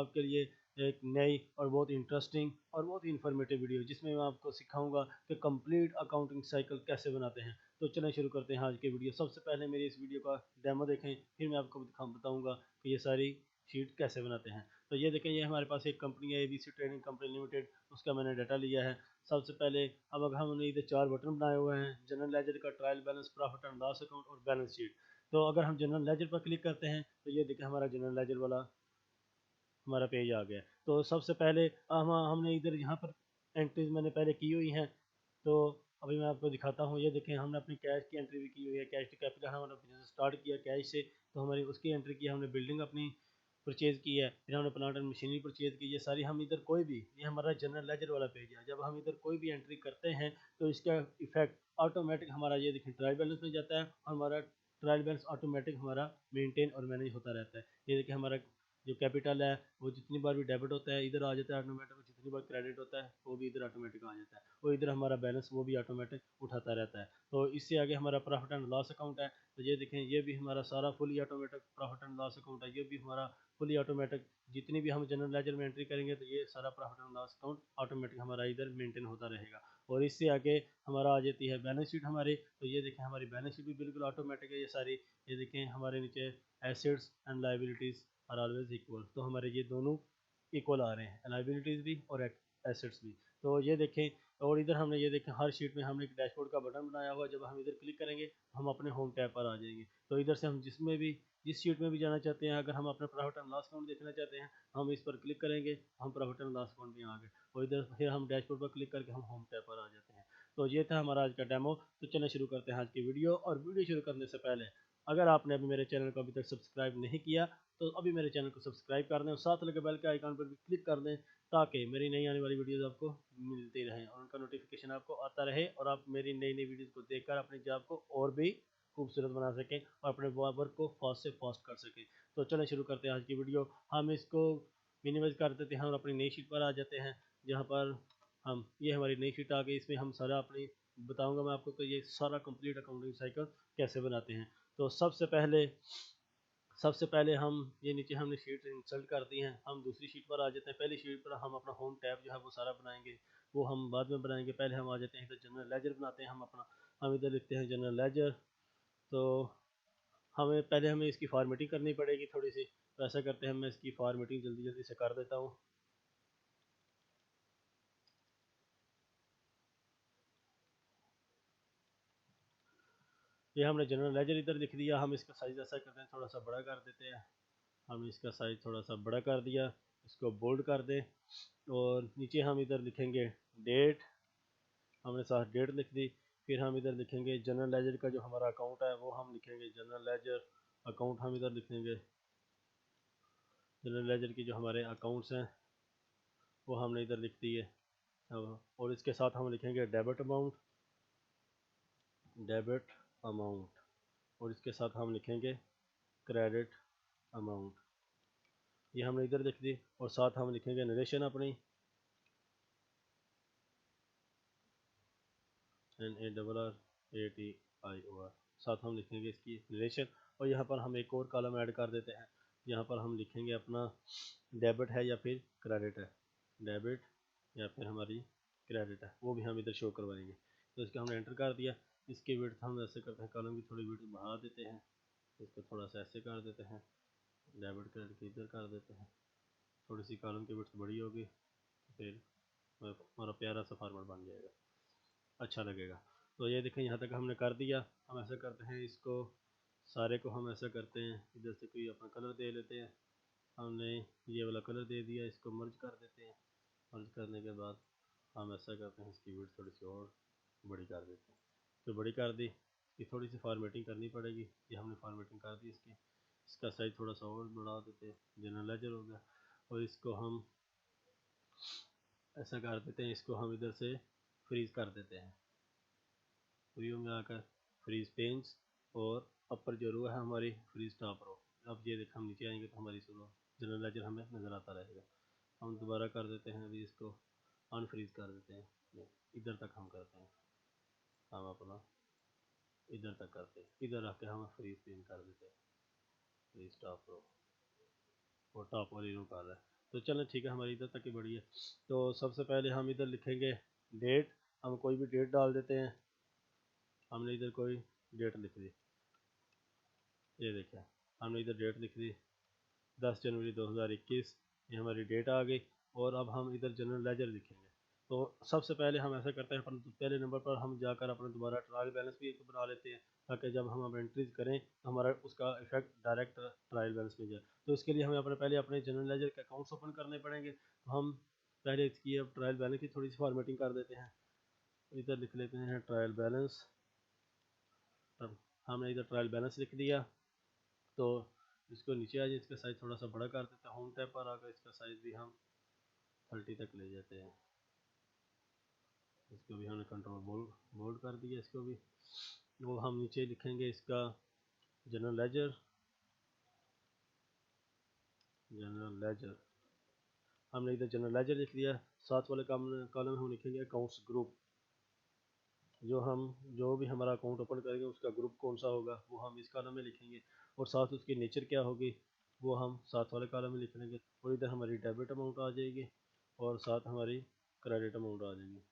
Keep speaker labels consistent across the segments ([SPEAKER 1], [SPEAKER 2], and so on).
[SPEAKER 1] आपके लिए एक नई और बहुत इंटरेस्टिंग और बहुत ही इन्फॉर्मेटिव वीडियो, जिसमें मैं आपको सिखाऊंगा कि कंप्लीट अकाउंटिंग साइकिल कैसे बनाते हैं। तो चलें शुरू करते हैं आज की वीडियो। सबसे पहले मेरी इस वीडियो का डेमो देखें, फिर मैं आपको बताऊंगा कि ये सारी शीट कैसे बनाते हैं। तो ये देखें, ये हमारे पास एक कंपनी है ABC ट्रेडिंग कंपनी लिमिटेड, उसका मैंने डाटा लिया है। सबसे पहले अब अगर हमने इधर 4 बटन बनाए हुए हैं, जनरल लेजर का, trial balance, profit and loss account और बैलेंस शीट। तो अगर हम जनरल लेजर पर क्लिक करते हैं तो ये देखें हमारा जनरल लेजर वाला हमारा पेज आ गया। तो सबसे पहले हमने इधर यहाँ पर एंट्रीज मैंने पहले की हुई हैं, तो अभी मैं आपको दिखाता हूँ। ये देखें, हमने अपनी कैश की एंट्री भी की हुई है। कैश टू कैपिटल हमने बिजनेस स्टार्ट किया कैश से, तो हमारी उसकी एंट्री की। हमने बिल्डिंग अपनी परचेज़ की है, फिर हमने प्लांट एंड मशीनरी परचेज़ की। ये सारी हम इधर कोई भी, ये हमारा जनरल लेजर वाला पेज है। जब हम इधर कोई भी एंट्री करते हैं तो इसका इफेक्ट ऑटोमेटिक हमारा, ये देखें, ट्रायल बैलेंस में जाता है और हमारा ट्रायल बैलेंस ऑटोमेटिक हमारा मेंटेन और मैनेज होता रहता है। ये देखिए हमारा जो कैपिटल है वो जितनी बार भी डेबिट होता है इधर आ जाता है ऑटोमेटिक, जितनी बार क्रेडिट होता है वो भी इधर ऑटोमेटिक आ जाता है, और इधर हमारा बैलेंस वो भी ऑटोमेटिक उठाता रहता है। तो इससे आगे हमारा प्रॉफिट एंड लॉस अकाउंट है। तो ये देखें, ये भी हमारा सारा fully automatic profit and loss account है। ये भी हमारा फुली ऑटोमेटिक, जितनी भी हम जनरल लेजर में एंट्री करेंगे तो ये सारा profit and loss account automatic हमारा इधर मेंटेन होता रहेगा। और इससे आगे हमारा आ जाती है बैलेंस शीट हमारी। तो ये देखें, हमारी बैलेंस शीट भी बिल्कुल ऑटोमेटिक है ये सारी। ये देखें, हमारे नीचे assets and liabilities are always equal, तो हमारे ये दोनों इक्वल आ रहे हैं, लाइबिलिटीज़ भी और एसेट्स भी। तो ये देखें, और इधर हमने ये देखें हर शीट में हमने एक डैशबोर्ड का बटन बनाया हुआ है। जब हम इधर क्लिक करेंगे हम अपने होम टैब पर आ जाएंगे। तो इधर से हम जिस शीट में भी जाना चाहते हैं, अगर हम अपना प्रॉफिट एंड लॉस अकाउंट देखना चाहते हैं हम इस पर क्लिक करेंगे, हम प्रॉफिट एंड लॉस अकाउंट में आ गए, और इधर फिर हम डैशबोर्ड पर क्लिक करके हम होम टैब पर आ जाते हैं। तो ये था हमारा आज का डेमो। तो चलें शुरू करते हैं आज की वीडियो। और वीडियो शुरू करने से पहले अगर आपने अभी मेरे चैनल को अभी तक सब्सक्राइब नहीं किया तो अभी मेरे चैनल को सब्सक्राइब कर दें और साथ लगे बेल के आइकन पर भी क्लिक कर दें, ताकि मेरी नई आने वाली वीडियोस आपको मिलती रहें और उनका नोटिफिकेशन आपको आता रहे, और आप मेरी नई नई वीडियोस को देखकर अपनी जॉब को और भी खूबसूरत बना सकें और अपने वर्क को फास्ट से फास्ट कर सकें। तो चलें शुरू करते हैं आज की वीडियो। हम इसको मिनिमाइज कर देते हैं और अपनी नई शीट पर आ जाते हैं, जहाँ पर हम, ये हमारी नई शीट आ गई। इसमें हम सारा अपनी बताऊंगा मैं आपको कि ये सारा कंप्लीट अकाउंटिंग साइकिल कैसे बनाते हैं। तो सबसे पहले हम ये नीचे हमने शीट इंसर्ट कर दी हैं, हम दूसरी शीट पर आ जाते हैं। पहली शीट पर हम अपना होम टैब जो है वो सारा बनाएंगे, वो हम बाद में बनाएंगे। पहले हम आ जाते हैं इधर जनरल लेजर बनाते हैं। हम इधर लिखते हैं जनरल लेजर। तो हमें इसकी फॉर्मेटिंग करनी पड़ेगी थोड़ी सी, तो ऐसा करते हैं, मैं इसकी फॉर्मेटिंग जल्दी जल्दी से कर देता हूँ। ये हमने जनरल लेजर इधर लिख दिया। हम इसका साइज ऐसा करते हैं, थोड़ा सा बड़ा कर देते हैं। हम इसका साइज थोड़ा सा बड़ा कर दिया, इसको बोल्ड कर दें। और नीचे हम इधर लिखेंगे डेट, हमने साथ डेट लिख दी। फिर हम इधर लिखेंगे जनरल लेजर का जो हमारा अकाउंट है वो हम लिखेंगे जनरल लेजर अकाउंट। हम इधर लिखेंगे जनरल लेजर की जो हमारे अकाउंट्स हैं वो हमने इधर लिख दिए। और इसके साथ हम लिखेंगे डेबिट अमाउंट, और इसके साथ हम लिखेंगे क्रेडिट अमाउंट। ये हमने इधर लिख दी, और साथ हम लिखेंगे नरेशन अपनी, NARRATIOR, साथ हम लिखेंगे इसकी नरेशन। और यहाँ पर हम एक और कॉलम ऐड कर देते हैं, यहाँ पर हम लिखेंगे अपना डेबिट है या फिर क्रेडिट है, डेबिट या फिर हमारी क्रेडिट है, वो भी हम इधर शो करवाएंगे। तो इसका हमने एंटर कर दिया। इसकी विड्थ हम ऐसे करते हैं, कॉलम की थोड़ी विड्थ बढ़ा देते हैं, इसको थोड़ा सा ऐसे कर देते हैं, डेबिट क्रेडिट की इधर कर देते हैं। थोड़ी सी कॉलम की विड्थ बड़ी होगी, फिर हमारा प्यारा सा फॉर्मेट बन जाएगा, अच्छा लगेगा। तो ये देखें, यहाँ तक हमने कर दिया। हम ऐसा करते हैं, इसको सारे को हम ऐसा करते हैं, इधर से कोई अपना कलर दे लेते हैं। हमने ये वाला कलर दे दिया, इसको मर्ज कर देते हैं। मर्ज करने के बाद हम ऐसा करते हैं, इसकी विड्थ थोड़ी सी और बड़ी कर देते हैं। तो बड़ी कर दी, इसकी थोड़ी सी फॉर्मेटिंग करनी पड़ेगी। ये हमने फॉर्मेटिंग कर दी इसकी। इसका साइज़ थोड़ा सा और बढ़ा देते हैं, जनरल लेजर हो गया। और इसको हम ऐसा कर देते हैं, इसको हम इधर से फ्रीज़ कर देते हैं, व्यू में आकर फ्रीज पेंस, और अपर जो रो है हमारी फ्रीज टॉप रो। अब ये देख, हम नीचे आएंगे तो हमारी सुनो जनरल लेजर हमें नज़र आता रहेगा। हम दोबारा कर देते हैं, अभी इसको अनफ्रीज कर देते हैं। इधर तक हम करते हैं, हम अपना इधर तक करते हैं, इधर आके हम फ्रीज पेन कर देते हैं, फ्रीज टॉप रो, और टॉप वाली रो कर रहा है। तो चलें ठीक है, हमारी इधर तक ही बढ़ी है। तो सबसे पहले हम इधर लिखेंगे डेट, हम कोई भी डेट डाल देते हैं। हमने इधर कोई डेट लिख दी, ये देखें हमने इधर डेट लिख दी 10 जनवरी 2021, ये हमारी डेट आ गई। और अब हम इधर जनरल लेजर लिखेंगे। तो सबसे पहले हम ऐसा करते हैं, अपन पहले नंबर पर हम जाकर अपना दोबारा ट्रायल बैलेंस भी एक बना लेते हैं, ताकि जब हम अब एंट्रीज करें तो हमारा उसका इफेक्ट डायरेक्ट ट्रायल बैलेंस में जाए। तो इसके लिए हमें पहले अपने जनरल लेजर के अकाउंट्स ओपन करने पड़ेंगे। तो हम पहले इसकी अब ट्रायल बैलेंस की थोड़ी सी फॉर्मेटिंग कर देते हैं। इधर लिख लेते हैं ट्रायल बैलेंस। हमने इधर ट्रायल बैलेंस लिख दिया। तो इसको नीचे आ जाए, इसका साइज़ थोड़ा सा बड़ा कर देते हैं। होम टैब पर आकर इसका साइज़ भी हम 30 तक ले जाते हैं। इसको भी हमने कंट्रोल बोल्ड कर दिया इसको भी। वो हम नीचे लिखेंगे इसका जनरल लेजर। हमने इधर जनरल लेजर लिख दिया। साथ वाले कॉलम में हम लिखेंगे अकाउंट्स ग्रुप। जो भी हमारा अकाउंट ओपन करेंगे उसका ग्रुप कौन सा होगा वो हम इस कॉलम में लिखेंगे, और साथ उसकी नेचर क्या होगी वो हम साथ वाले कॉलम में लिख लेंगे। और इधर हमारी डेबिट अमाउंट आ जाएगी और साथ हमारी क्रेडिट अमाउंट आ जाएगी।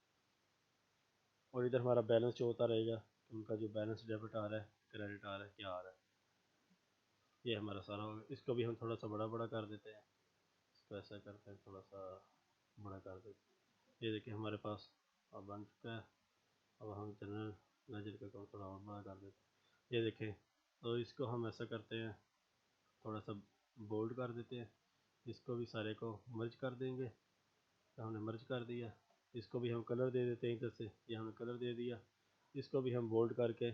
[SPEAKER 1] और इधर हमारा बैलेंस जो होता रहेगा, उनका जो बैलेंस डेबिट आ रहा है, क्रेडिट आ रहा है, क्या आ रहा है, ये हमारा सारा होगा। इसको भी हम थोड़ा सा बड़ा कर देते हैं। इसको ऐसा करते हैं, थोड़ा सा बड़ा कर देते हैं। ये देखिए हमारे पास अब बन चुका है। अब हम जनरल लेजर का अकाउंट थोड़ा और बड़ा कर देते हैं, ये देखें। तो इसको हम ऐसा करते हैं, थोड़ा सा बोल्ड कर देते हैं। इसको भी सारे को मर्ज कर देंगे। तो हमने मर्ज कर दिया। इसको भी हम कलर दे देते हैं इधर से, ये हमने कलर दे दिया। इसको भी हम बोल्ड करके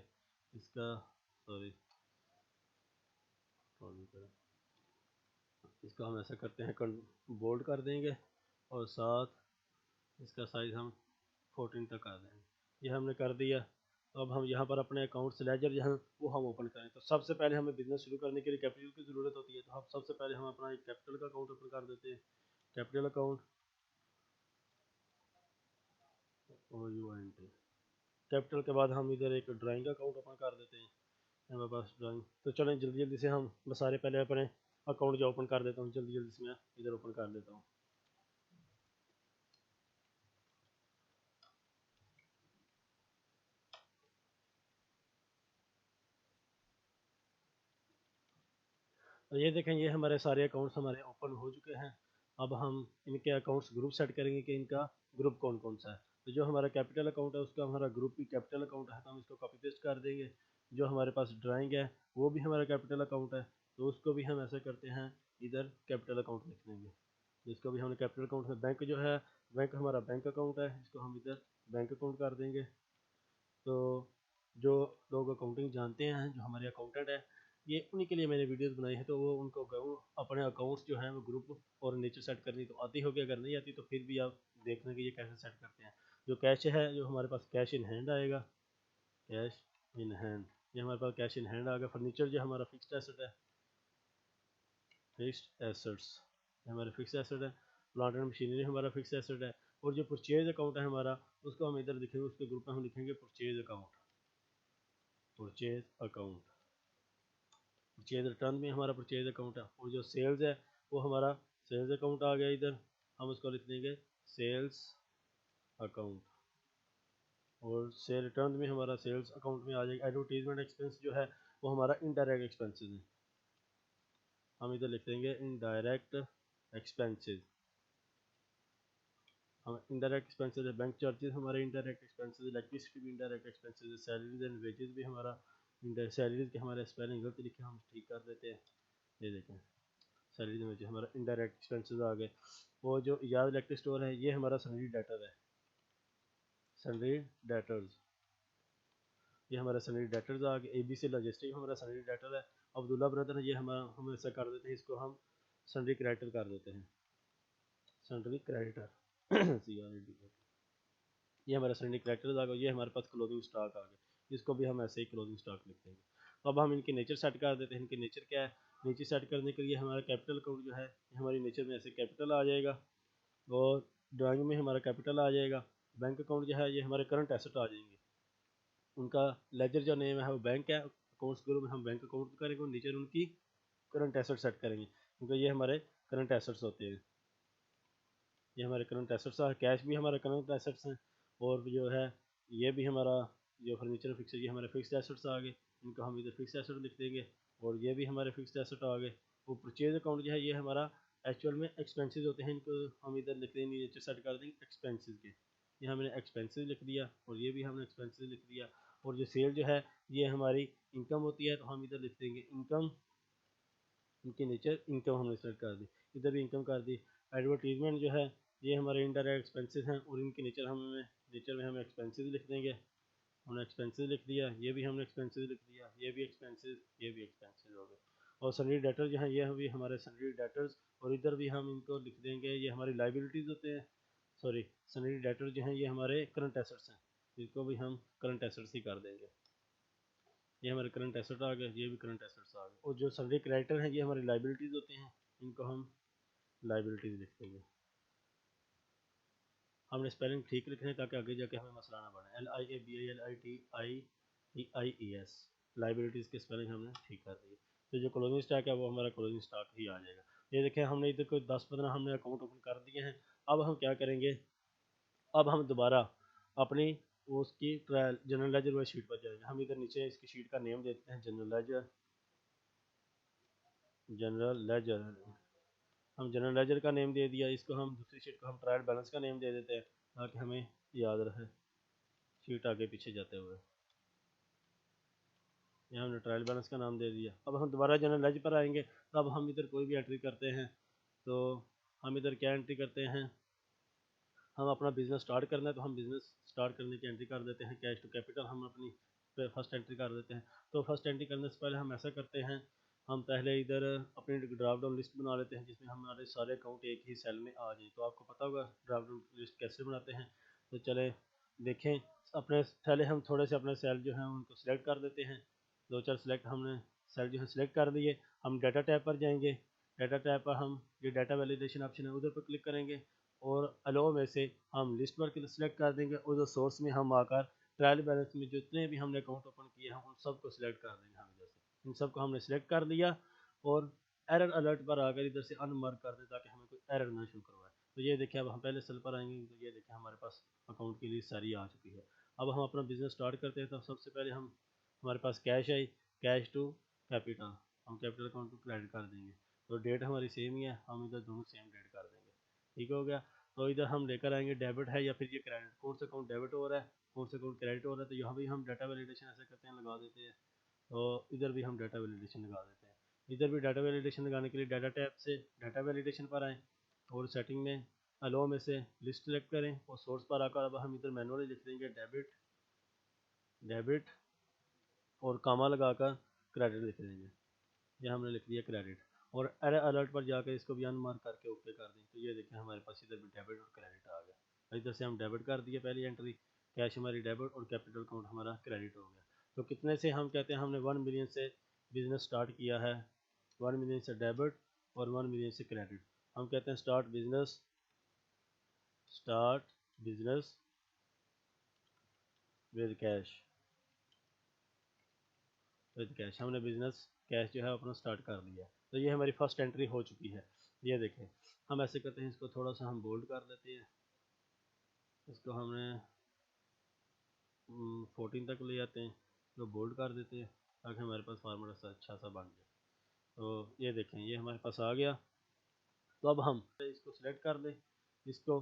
[SPEAKER 1] इसका इसको हम ऐसा करते हैं, बोल्ड कर देंगे और साथ इसका साइज़ हम 14 तक कर देंगे। ये हमने कर दिया। तो अब हम यहाँ पर अपने अकाउंट्स लेजर जहाँ वो हम ओपन करें। तो सबसे पहले हमें बिजनेस शुरू करने के लिए कैपिटल की ज़रूरत होती है। तो हम सबसे पहले हम अपना एक कैपिटल का अकाउंट ओपन कर देते हैं। Capital account OUNT। कैपिटल के बाद हम इधर एक ड्राइंग का अकाउंट ओपन कर देते हैं। हमारे पास ड्राइंग, तो चलें जल्दी जल्दी से हम सारे पहले अपने अकाउंट जो ओपन कर देता हूँ, जल्दी जल्दी से मैं इधर ओपन कर देता हूँ। तो ये देखें, ये हमारे सारे अकाउंट्स हमारे ओपन हो चुके हैं। अब हम इनके अकाउंट्स ग्रुप सेट करेंगे कि इनका ग्रुप कौन कौन सा है। तो जो हमारा कैपिटल अकाउंट है उसका हमारा ग्रुप भी कैपिटल अकाउंट है, तो हम इसको कॉपी पेस्ट कर देंगे। जो हमारे पास ड्राइंग है वो भी हमारा कैपिटल अकाउंट है, तो उसको भी हम ऐसा करते हैं, इधर कैपिटल अकाउंट लिख देंगे। जिसको भी हमने कैपिटल अकाउंट में, बैंक जो है बैंक हमारा बैंक अकाउंट है, इसको हम इधर बैंक अकाउंट कर देंगे। तो जो लोग अकाउंटिंग जानते हैं, जो हमारे अकाउंटेंट है, ये उन्हीं के लिए मैंने वीडियोस बनाई है। तो वो उनको अपने अकाउंट्स जो हैं वो ग्रुप और नेचर सेट करनी तो आती होगी, अगर नहीं आती तो फिर भी आप देख लें कि ये कैसे सेट करते हैं। जो कैश है, जो हमारे पास कैश इन हैंड आएगा, कैश इन हैंड, ये हमारे पास कैश इन हैंड आ गया। फर्नीचर जो हमारा फिक्स्ड एसेट है, फिक्स्ड एसेट्स हमारे फिक्स एसेट है। प्लांट एंड मशीनरी हमारा फिक्स एसेट है। और जो परचेज अकाउंट है हमारा, उसको हम इधर लिखेंगे, उसके ग्रुप में हम लिखेंगे purchase account. Purchase account, purchase return में हमारा परचेज अकाउंट है। और जो सेल्स है वो हमारा सेल्स अकाउंट आ गया इधर, हम उसको लिख देंगे सेल्स अकाउंट। और सेल रिटर्न में हमारा सेल्स अकाउंट में आ जाएगा। एडवर्टीजमेंट एक्सपेंस जो है वो हमारा इनडायरेक्ट एक्सपेंसेस है, हम इधर लिख देंगे इनडायरेक्ट एक्सपेंसेस। हम इनडायरेक्ट एक्सपेंसेस है, बैंक चार्जेस हमारे इनडायरेक्ट एक्सपेंसेस, इलेक्ट्रिसिटी भी इनडायरेक्ट एक्सपेंसेस है, सैलरीज एंड वेजेस भी हमारा, सैलरीज के हमारे स्पेलिंग गलत लिखे, हम ठीक कर देते हैं। ये देखें, सैलरी में जो हमारा इनडायरेक्ट एक्सपेंसेस आ गए। वो जो याद इलेक्ट्रिक स्टोर है, ये हमारा सनरी डेटर है, सनरी डेटर्स, ये हमारा सनरी डेटर्स आ गए। ABC लॉजिस्टिक हमारा सनरी डेटर है। अब्दुल्ला ब्रदर है, ये हम ऐसा कर देते हैं, इसको हम सनरी क्रेडिटर कर देते हैं, सनरी क्रेडिटर CRED। ये हमारा सनरी क्रेडिटर्स आ गए। ये हमारे पास क्लोजिंग स्टॉक आ गए, इसको भी हम ऐसे ही क्लोजिंग स्टॉक लिख देंगे। तो अब हम इनके नेचर सेट कर देते हैं। इनके नेचर क्या है, नेचर सेट करने के लिए हमारा कैपिटल अकाउंट जो है हमारी नेचर में ऐसे कैपिटल आ जाएगा, और ड्राइंग में हमारा कैपिटल आ जाएगा। बैंक अकाउंट जो है ये हमारे करंट एसेट आ जाएंगे, उनका लेजर जो नेम है वो बैंक है। अकाउंट्स ग्रुप में हम बैंक अकाउंट करेंगे और नीचे उनकी करंट एसेट सेट करेंगे, क्योंकि ये हमारे करंट एसेट्स होते हैं। ये हमारे करंट एसेट्स है, कैश भी हमारे करंट एसेट्स हैं, और जो है ये भी हमारा जो फर्नीचर फिक्स है ये हमारे फिक्स एसेट्स आ गए, इनको हम इधर फिक्स एसेट लिख देंगे, और ये भी हमारे फिक्स एसेट आ गए। वो परचेज अकाउंट जो है ये हमारा एक्चुअल में एक्सपेंसेस होते हैं, इनको हम इधर लिख देंगे, नीचे सेट कर देंगे एक्सपेंसेस के, ये हमने एक्सपेंसेस लिख दिया, और ये भी हमने एक्सपेंसेस लिख दिया। और जो सेल जो है ये हमारी इनकम होती है, तो हम इधर लिख देंगे इनकम, इनके नीचे इनकम हमने सेलेक्ट कर दी, इधर भी इनकम कर दी। एडवर्टीजमेंट जो है ये हमारे इनडायरेक्ट एक्सपेंसेस हैं, और इनके नीचे में हम एक्सपेंसेस लिख देंगे, हमने एक्सपेंसेस लिख दिया, ये भी हमने एक्सपेंसेस लिख दिया, ये भी एक्सपेंसेस, ये भी एक्सपेंसेस हो गए। और सनरी डेटर जो है ये भी हमारे सनरी डेटर्स, और इधर भी हम इनको लिख देंगे, ये हमारी लाइबिलिटीज़ होते हैं, सॉरी सनरी डेटर जो हैं ये हमारे करंट एसेट्स हैं, इसको भी हम करंट एसेट्स ही कर देंगे। ये हमारे करंट एसेट आ गए, ये भी करंट एसेट्स आ गए। और जो सनरी क्रेडिटर हैं ये हमारी लाइबिलिटीज़ होते हैं, इनको हम लाइबिलिटीज़ लिख देंगे। हमने स्पेलिंग ठीक लिखना है ताकि आगे जाके हमें मसला ना बने। LIABILITIES, लाइबिलिटीज़ की स्पेलिंग हमने ठीक कर दी। तो जो क्लोजिंग स्टॉक है वो हमारा क्लोजिंग स्टॉक ही आ जाएगा। ये देखें हमने इधर कोई 10-15 हमने अकाउंट ओपन कर दिए हैं। अब हम क्या करेंगे, अब हम दोबारा अपनी उसकी ट्रायल जनरल लेजर वाली शीट पर जाएंगे। हम इधर नीचे इसकी शीट का नेम देते हैं जनरल लेजर, जनरल लेजर, हम जनरल लेजर का नेम दे दिया, इसको हम दूसरी शीट को हम ट्रायल बैलेंस का नेम दे देते हैं ताकि हमें याद रहे शीट आगे पीछे जाते हुए। यहाँ हमने ट्रायल बैलेंस का नाम दे दिया। अब हम दोबारा जनरल लेजर पर आएंगे, तब हम इधर कोई भी एंट्री करते हैं, तो हम इधर क्या एंट्री करते हैं, हम अपना बिजनेस स्टार्ट करना है तो हम बिजनेस स्टार्ट करने की एंट्री कर देते हैं। कैश टू कैपिटल हम अपनी फर्स्ट एंट्री कर देते हैं। तो फर्स्ट एंट्री करने से पहले हम ऐसा करते हैं, हम पहले इधर अपनी ड्राफ्ट डाउन लिस्ट बना लेते हैं जिसमें हमारे सारे अकाउंट एक ही सेल में आ जाए। तो आपको पता होगा ड्राफ्ट डाउन लिस्ट कैसे बनाते हैं, तो चले देखें। अपने पहले हम थोड़े से अपने सेल जो हैं उनको सिलेक्ट कर देते हैं, 2-4 सिलेक्ट हमने सेल जो है सिलेक्ट कर दिए। हम डाटा टैब पर जाएंगे, डाटा टैब पर हम ये डाटा वैलिडेशन ऑप्शन है उधर पर क्लिक करेंगे, और अलो में से हम लिस्ट पर सिलेक्ट कर देंगे, और जो सोर्स में हम आकर ट्रायल बैलेंस में जितने भी हमने अकाउंट ओपन किए हैं उन सबको सिलेक्ट कर देंगे। हम इधर से इन सबको हमने सिलेक्ट कर दिया, और एरर अलर्ट पर आकर इधर से अनमार्क कर दें ताकि हमें कोई एरर ना शो करवाए। तो ये देखिए अब हम पहले सेल पर आएंगे, तो ये देखिए हमारे पास अकाउंट की लिस्ट सारी आ चुकी है। अब हम अपना बिजनेस स्टार्ट करते हैं, तो सबसे पहले हम हमारे पास कैश है, कैश टू कैपिटल, हम कैपिटल अकाउंट को क्रेडिट कर देंगे। तो डेट हमारी सेम ही है, हम इधर दोनों सेम डेट कर देंगे, ठीक हो गया। तो इधर हम लेकर आएंगे डेबिट है या फिर ये क्रेडिट, कौन सा अकाउंट डेबिट हो रहा है कौन सा अकाउंट क्रेडिट हो रहा है। तो यहाँ भी हम डाटा वैलिडेशन ऐसे करते हैं, लगा देते हैं, तो इधर भी हम डाटा वैलिडेशन लगा देते हैं। इधर भी डाटा वैलिडेशन लगाने के लिए डाटा टैब से डाटा वैलिडेशन पर आएँ, और सेटिंग में अलो में से लिस्ट सेलेक्ट करें, और सोर्स पर आकर अब हम इधर मैनुअली लिख देंगे डेबिट, डेबिट और कामा लगाकर क्रेडिट लिख देंगे। यह हमने लिख दिया क्रेडिट, और एरर अलर्ट पर जाकर इसको भी अनमार्क करके ओके कर दें। तो ये देखें हमारे पास इधर भी डेबिट और क्रेडिट आ गया। इधर से हम डेबिट कर दिए पहली एंट्री, कैश हमारी डेबिट और कैपिटल अकाउंट हमारा क्रेडिट हो गया। तो कितने से हम कहते हैं हमने 1 मिलियन से बिजनेस स्टार्ट किया है, 1 मिलियन से डेबिट और 1 मिलियन से क्रेडिट। हम कहते हैं start business, start business with cash, with cash, हमने बिजनेस कैश जो है अपना स्टार्ट कर लिया। तो ये हमारी फर्स्ट एंट्री हो चुकी है। ये देखें हम ऐसे करते हैं, इसको थोड़ा सा हम बोल्ड कर देते हैं, इसको हमने 14 तक ले जाते हैं, तो बोल्ड कर देते हैं ताकि हमारे पास फार्मूला सा अच्छा सा बन जाए। तो ये देखें ये हमारे पास आ गया। तो अब हम इसको सिलेक्ट कर दें, इसको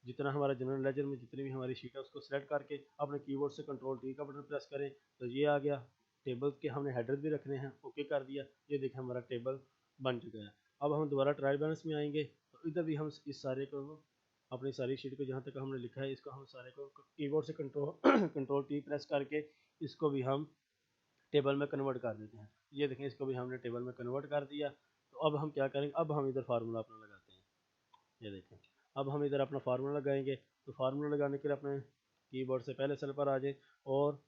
[SPEAKER 1] जितना हमारा जनरल लेजर में जितनी भी हमारी शीट है उसको सिलेक्ट करके अपने कीबोर्ड से कंट्रोल टी का बटन प्रेस करें, तो ये आ गया। टेबल के हमने हेडर भी रखने हैं, ओके कर दिया। ये देखें हमारा टेबल बन चुका है। अब हम दोबारा ट्रायल बैलेंस में आएंगे, तो इधर भी हम इस सारे को अपनी सारी शीट को जहाँ तक हमने लिखा है इसको हम सारे को कीबोर्ड से कंट्रोल कंट्रोल टी प्रेस करके इसको भी हम टेबल में कन्वर्ट कर देते हैं। ये देखें इसको भी हमने टेबल में कन्वर्ट कर दिया। तो अब हम क्या करेंगे, अब हम इधर फार्मूला अपना लगाते हैं। ये देखें अब हम इधर अपना फार्मूला लगाएंगे। तो फार्मूला लगाने के लिए अपने कीबोर्ड से पहले सेल पर आ जाए, और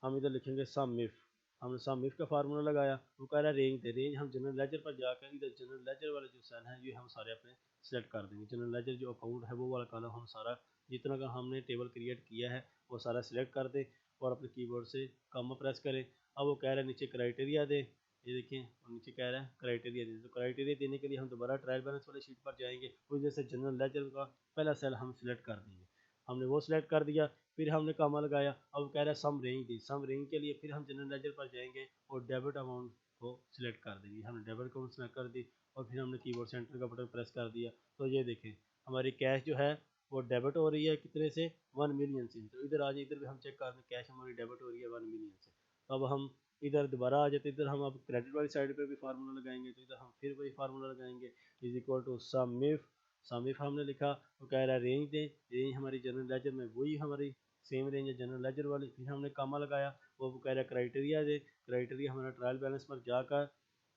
[SPEAKER 1] हम इधर लिखेंगे सम इफ। हमने सम इफ का फार्मूला लगाया, वो कह रहा है रेंज दे, रेंज हम जनरल लेजर पर जाकर इधर जनरल लेजर वाले जो सेल हैं ये हम सारे अपने सेलेक्ट कर देंगे। जनरल लेजर जो अकाउंट है वो वाला कॉलम हम सारा जितना का हमने टेबल क्रिएट किया है वो सारा सिलेक्ट कर दें, और अपने कीबोर्ड से कॉमा प्रेस करें। अब वो कह रहा है नीचे क्राइटेरिया दे, ये देखें और नीचे कह रहा है क्राइटेरिया दे। तो क्राइटेरिया देने के लिए हम दोबारा ट्रायल बैलेंस वाले शीट पर जाएंगे। उस जैसे जनरल लेजर का पहला सेल हम सिलेक्ट कर देंगे। हमने वो सिलेक्ट कर दिया, फिर हमने कामा लगाया। अब कह रहा है सम रेंज दी। सम रेंज के लिए फिर हम जनरल लेजर पर जाएंगे और डेबिट अमाउंट को सिलेक्ट कर देंगे। हमने डेबिट अमाउंट सेलेक्ट कर दी और फिर हमने कीबोर्ड सेंटर का बटन प्रेस कर दिया। तो ये देखें हमारी कैश जो है वो डेबिट हो रही है कितने से, 1 मिलियन से। तो इधर आ जाए, इधर भी हम चेक कर दें, कैश हमारी डेबिट हो रही है 1 मिलियन से। तो अब हम इधर दोबारा आ जाते, इधर हम अब क्रेडिट वाली साइड पे भी फार्मूला लगाएंगे। तो इधर हम फिर वही फार्मूला लगाएंगे, is equal to sum if हमने लिखा। वो कह रहा है रेंज दें। रेंज हमारी जनरल लेजर में वही हमारी सेम रेंज है जनरल लेजर वाली। फिर हमने कामा लगाया, वो कह रहा है क्राइटेरिया दे। क्राइटेरिया हमारा ट्रायल बैलेंस पर जाकर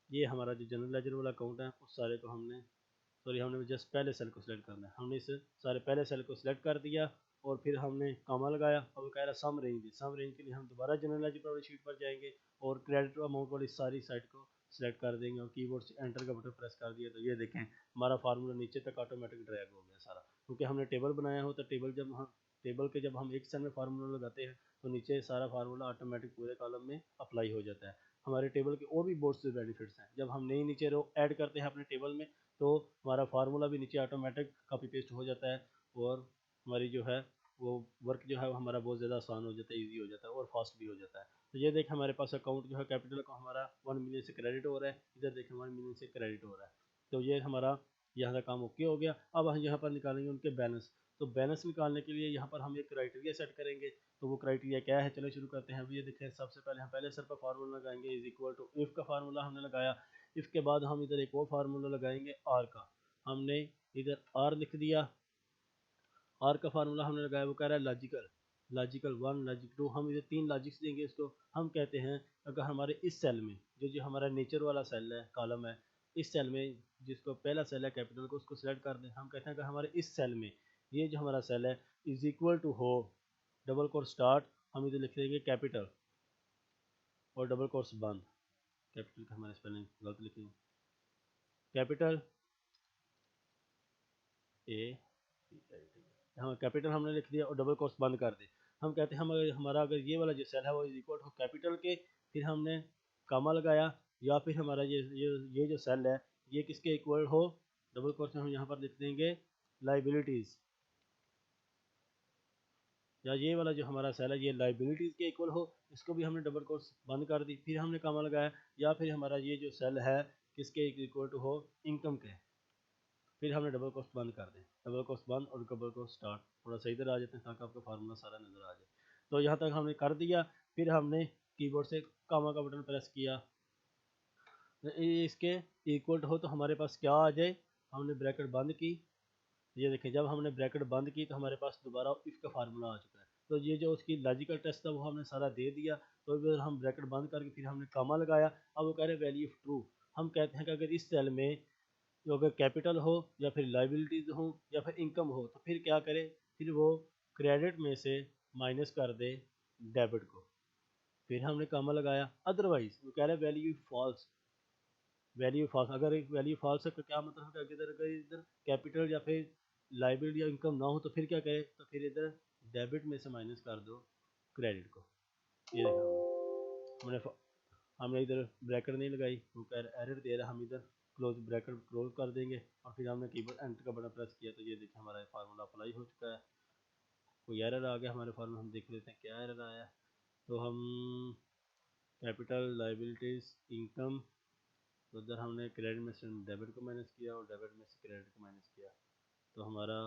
[SPEAKER 1] ये हमारा जो जनरल लेजर वाला अकाउंट है उस सारे को हमने हमने जस्ट पहले सेल को सिलेक्ट करना है। हमने इस सारे पहले सेल को सिलेक्ट कर दिया और फिर हमने कामा लगाया। अब कह रहा है सम रेंज। सम रेंज के लिए हम दोबारा जनरल लेजर वाली शीट पर जाएंगे और क्रेडिट अमाउंट वाली सारी साइड को सिलेक्ट कर देंगे और कीबोर्ड से एंटर का बटन प्रेस कर दिया। तो ये देखें हमारा फार्मूला नीचे तक ऑटोमेटिक ड्रैग हो गया सारा, क्योंकि हमने टेबल बनाया हो। तो जब हम एक सेल में फार्मूला लगाते हैं तो नीचे सारा फार्मूला ऑटोमेटिक पूरे कॉलम में अप्लाई हो जाता है। हमारे टेबल के और भी बहुत से बेनिफिट्स हैं। जब हम नई नीचे रो ऐड करते हैं अपने टेबल में तो हमारा फार्मूला भी नीचे ऑटोमेटिक कॉपी पेस्ट हो जाता है और हमारी जो है वो वर्क जो है वो हमारा बहुत ज़्यादा आसान हो जाता है, ईजी हो जाता है और फास्ट भी हो जाता है। तो ये देखें हमारे पास अकाउंट जो है कैपिटल का हमारा 1 मिलियन से क्रेडिट हो रहा है, इधर देखें 1 मिलियन से क्रेडिट हो रहा है। तो ये हमारा यहाँ का काम ओके हो गया। अब हम यहाँ पर निकालेंगे उनके बैलेंस। तो बैलेंस निकालने के लिए यहाँ पर हम एक क्राइटेरिया सेट करेंगे। तो वो क्राइटेरिया क्या है, चलो शुरू करते हैं। अब ये देखें सबसे पहले हम पहले सर पर फार्मूला लगाएंगे, इज इक्वल टू इफ़ का फार्मूला हमने लगाया। इफ़ के बाद हम इधर एक और फार्मूला लगाएंगे आर का। हमने इधर आर लिख दिया। आर का फार्मूला हमने लगाया, वो कह रहा है लॉजिकल 1 लॉजिक 2। हम इधर 3 लॉजिक्स देंगे इसको। हम कहते हैं अगर हमारे इस सेल में जो हमारा नेचर वाला सेल है, कॉलम है, इस सेल में जिसको पहला सेल है कैपिटल को, उसको सिलेक्ट कर दें। हम कहते हैं अगर हमारे इस सेल में ये जो हमारा सेल है इज इक्वल टू हो डबल कोर्स स्टार्ट, हम इधर लिख देंगे कैपिटल और डबल कोर्स बंद। कैपिटल का हमारे स्पेलिंग गलत लिखेंगे, कैपिटल ए, हाँ कैपिटल हमने लिख दिया और डबल कोर्स बंद कर दी। हम कहते हैं हमारा अगर ये वाला जो सेल है वो इज इक्वल टू कैपिटल के, फिर हमने कामा लगाया, या फिर हमारा ये जो सेल है ये किसके इक्वल हो, डबल कोर्स में हम यहाँ पर लिख देंगे लाइबिलिटीज़, या ये वाला जो हमारा सेल है ये लाइबिलिटीज़ के इक्वल हो, इसको भी हमने डबल कोर्स बंद कर दी। फिर हमने कामा लगाया, या फिर हमारा ये जो सेल है किसके इक्वल टू हो, इनकम के। फिर हमने डबल कोर्स बंद कर दें, डबल कोर्स बंद और डबल कोर्स स्टार्ट। थोड़ा सा इधर आ जाते हैं ताकि आपका फार्मूला सारा नज़र आ जाए। तो यहाँ तक हमने कर दिया। फिर हमने कीबोर्ड से कामा का बटन प्रेस किया, इसके इक्वल हो तो हमारे पास क्या आ जाए, हमने ब्रैकेट बंद की। ये देखें जब हमने ब्रैकेट बंद की तो हमारे पास दोबारा इफ़ का फार्मूला आ चुका है। तो ये जो उसकी लॉजिकल टेस्ट था वो हमने सारा दे दिया। तो फिर हम ब्रैकेट बंद करके फिर हमने कामा लगाया। अब वो कह रहे हैं वैल्यू ट्रू। हम कहते हैं कि अगर इस सेल में जो अगर कैपिटल हो या फिर लाइबिलिटीज हो या फिर इनकम हो तो फिर क्या करे, फिर वो क्रेडिट में से माइनस कर दे डेबिट को। फिर हमने कामा लगाया। अदरवाइज वो कह रहा है वैल्यू फॉल्स। अगर एक वैल्यू फॉल्स है तो क्या मतलब है कि अगर इधर कैपिटल या फिर लाइबिलिटी या इनकम ना हो तो फिर क्या करे, तो फिर इधर डेबिट में से माइनस कर दो क्रेडिट को। ये देखा हमने इधर ब्रैकेट नहीं लगाई, वो कह रहा एरर दे रहा, हम इधर क्लोज ब्रैकेट क्लोज कर देंगे और फिर हमने कीबोर्ड एंटर का बटन प्रेस किया। तो ये देखिए हमारा फार्मूला अप्लाई हो चुका है। कोई एरर आ गया हमारे फार्मूला, हम देख लेते हैं क्या एरर आया। तो हम कैपिटल लाइबिलिटीज़ इनकम, तो उधर हमने क्रेडिट में से डेबिट को माइनस किया और डेबिट में से क्रेडिट को माइनस किया। तो हमारा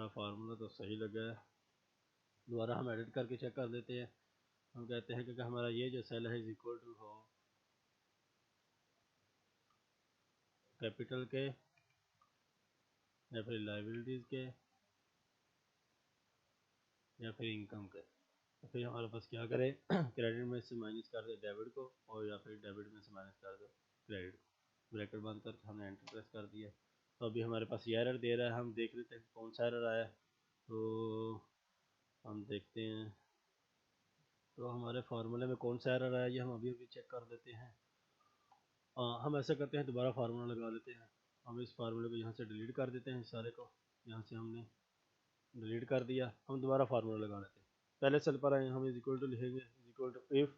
[SPEAKER 1] फार्मूला तो सही लगा है। दोबारा हम एडिट करके चेक कर देते हैं। हम कहते हैं कि हमारा ये जो सेल है इज इक्वल टू हो कैपिटल के या फिर लाइबिलिटीज़ के या फिर इनकम के। तो फिर हमारे पास क्या करें क्रेडिट में से माइनस कर दे डेबिट को और या फिर डेबिट में से माइनस कर दो क्रेडिट को। ब्रैकेट बंद करके हमने एंटर प्रेस कर दिया। तो अभी हमारे पास ये एरर दे रहा है, हम देख लेते हैं कौन सा एरर आया। तो हम देखते हैं तो हमारे फार्मूले में कौन सा एरर आया ये हम अभी अभी चेक कर लेते हैं। हम ऐसा करते हैं दोबारा फार्मूला लगा लेते हैं। हम इस फार्मूले को यहाँ से डिलीट कर देते हैं, सारे को यहाँ से हमने डिलीट कर दिया। हम दोबारा फार्मूला लगा लेते हैं। पहले सेल पर आए, हम इज इक्वल टू लिखेंगे, इज इक्वल टू इफ़,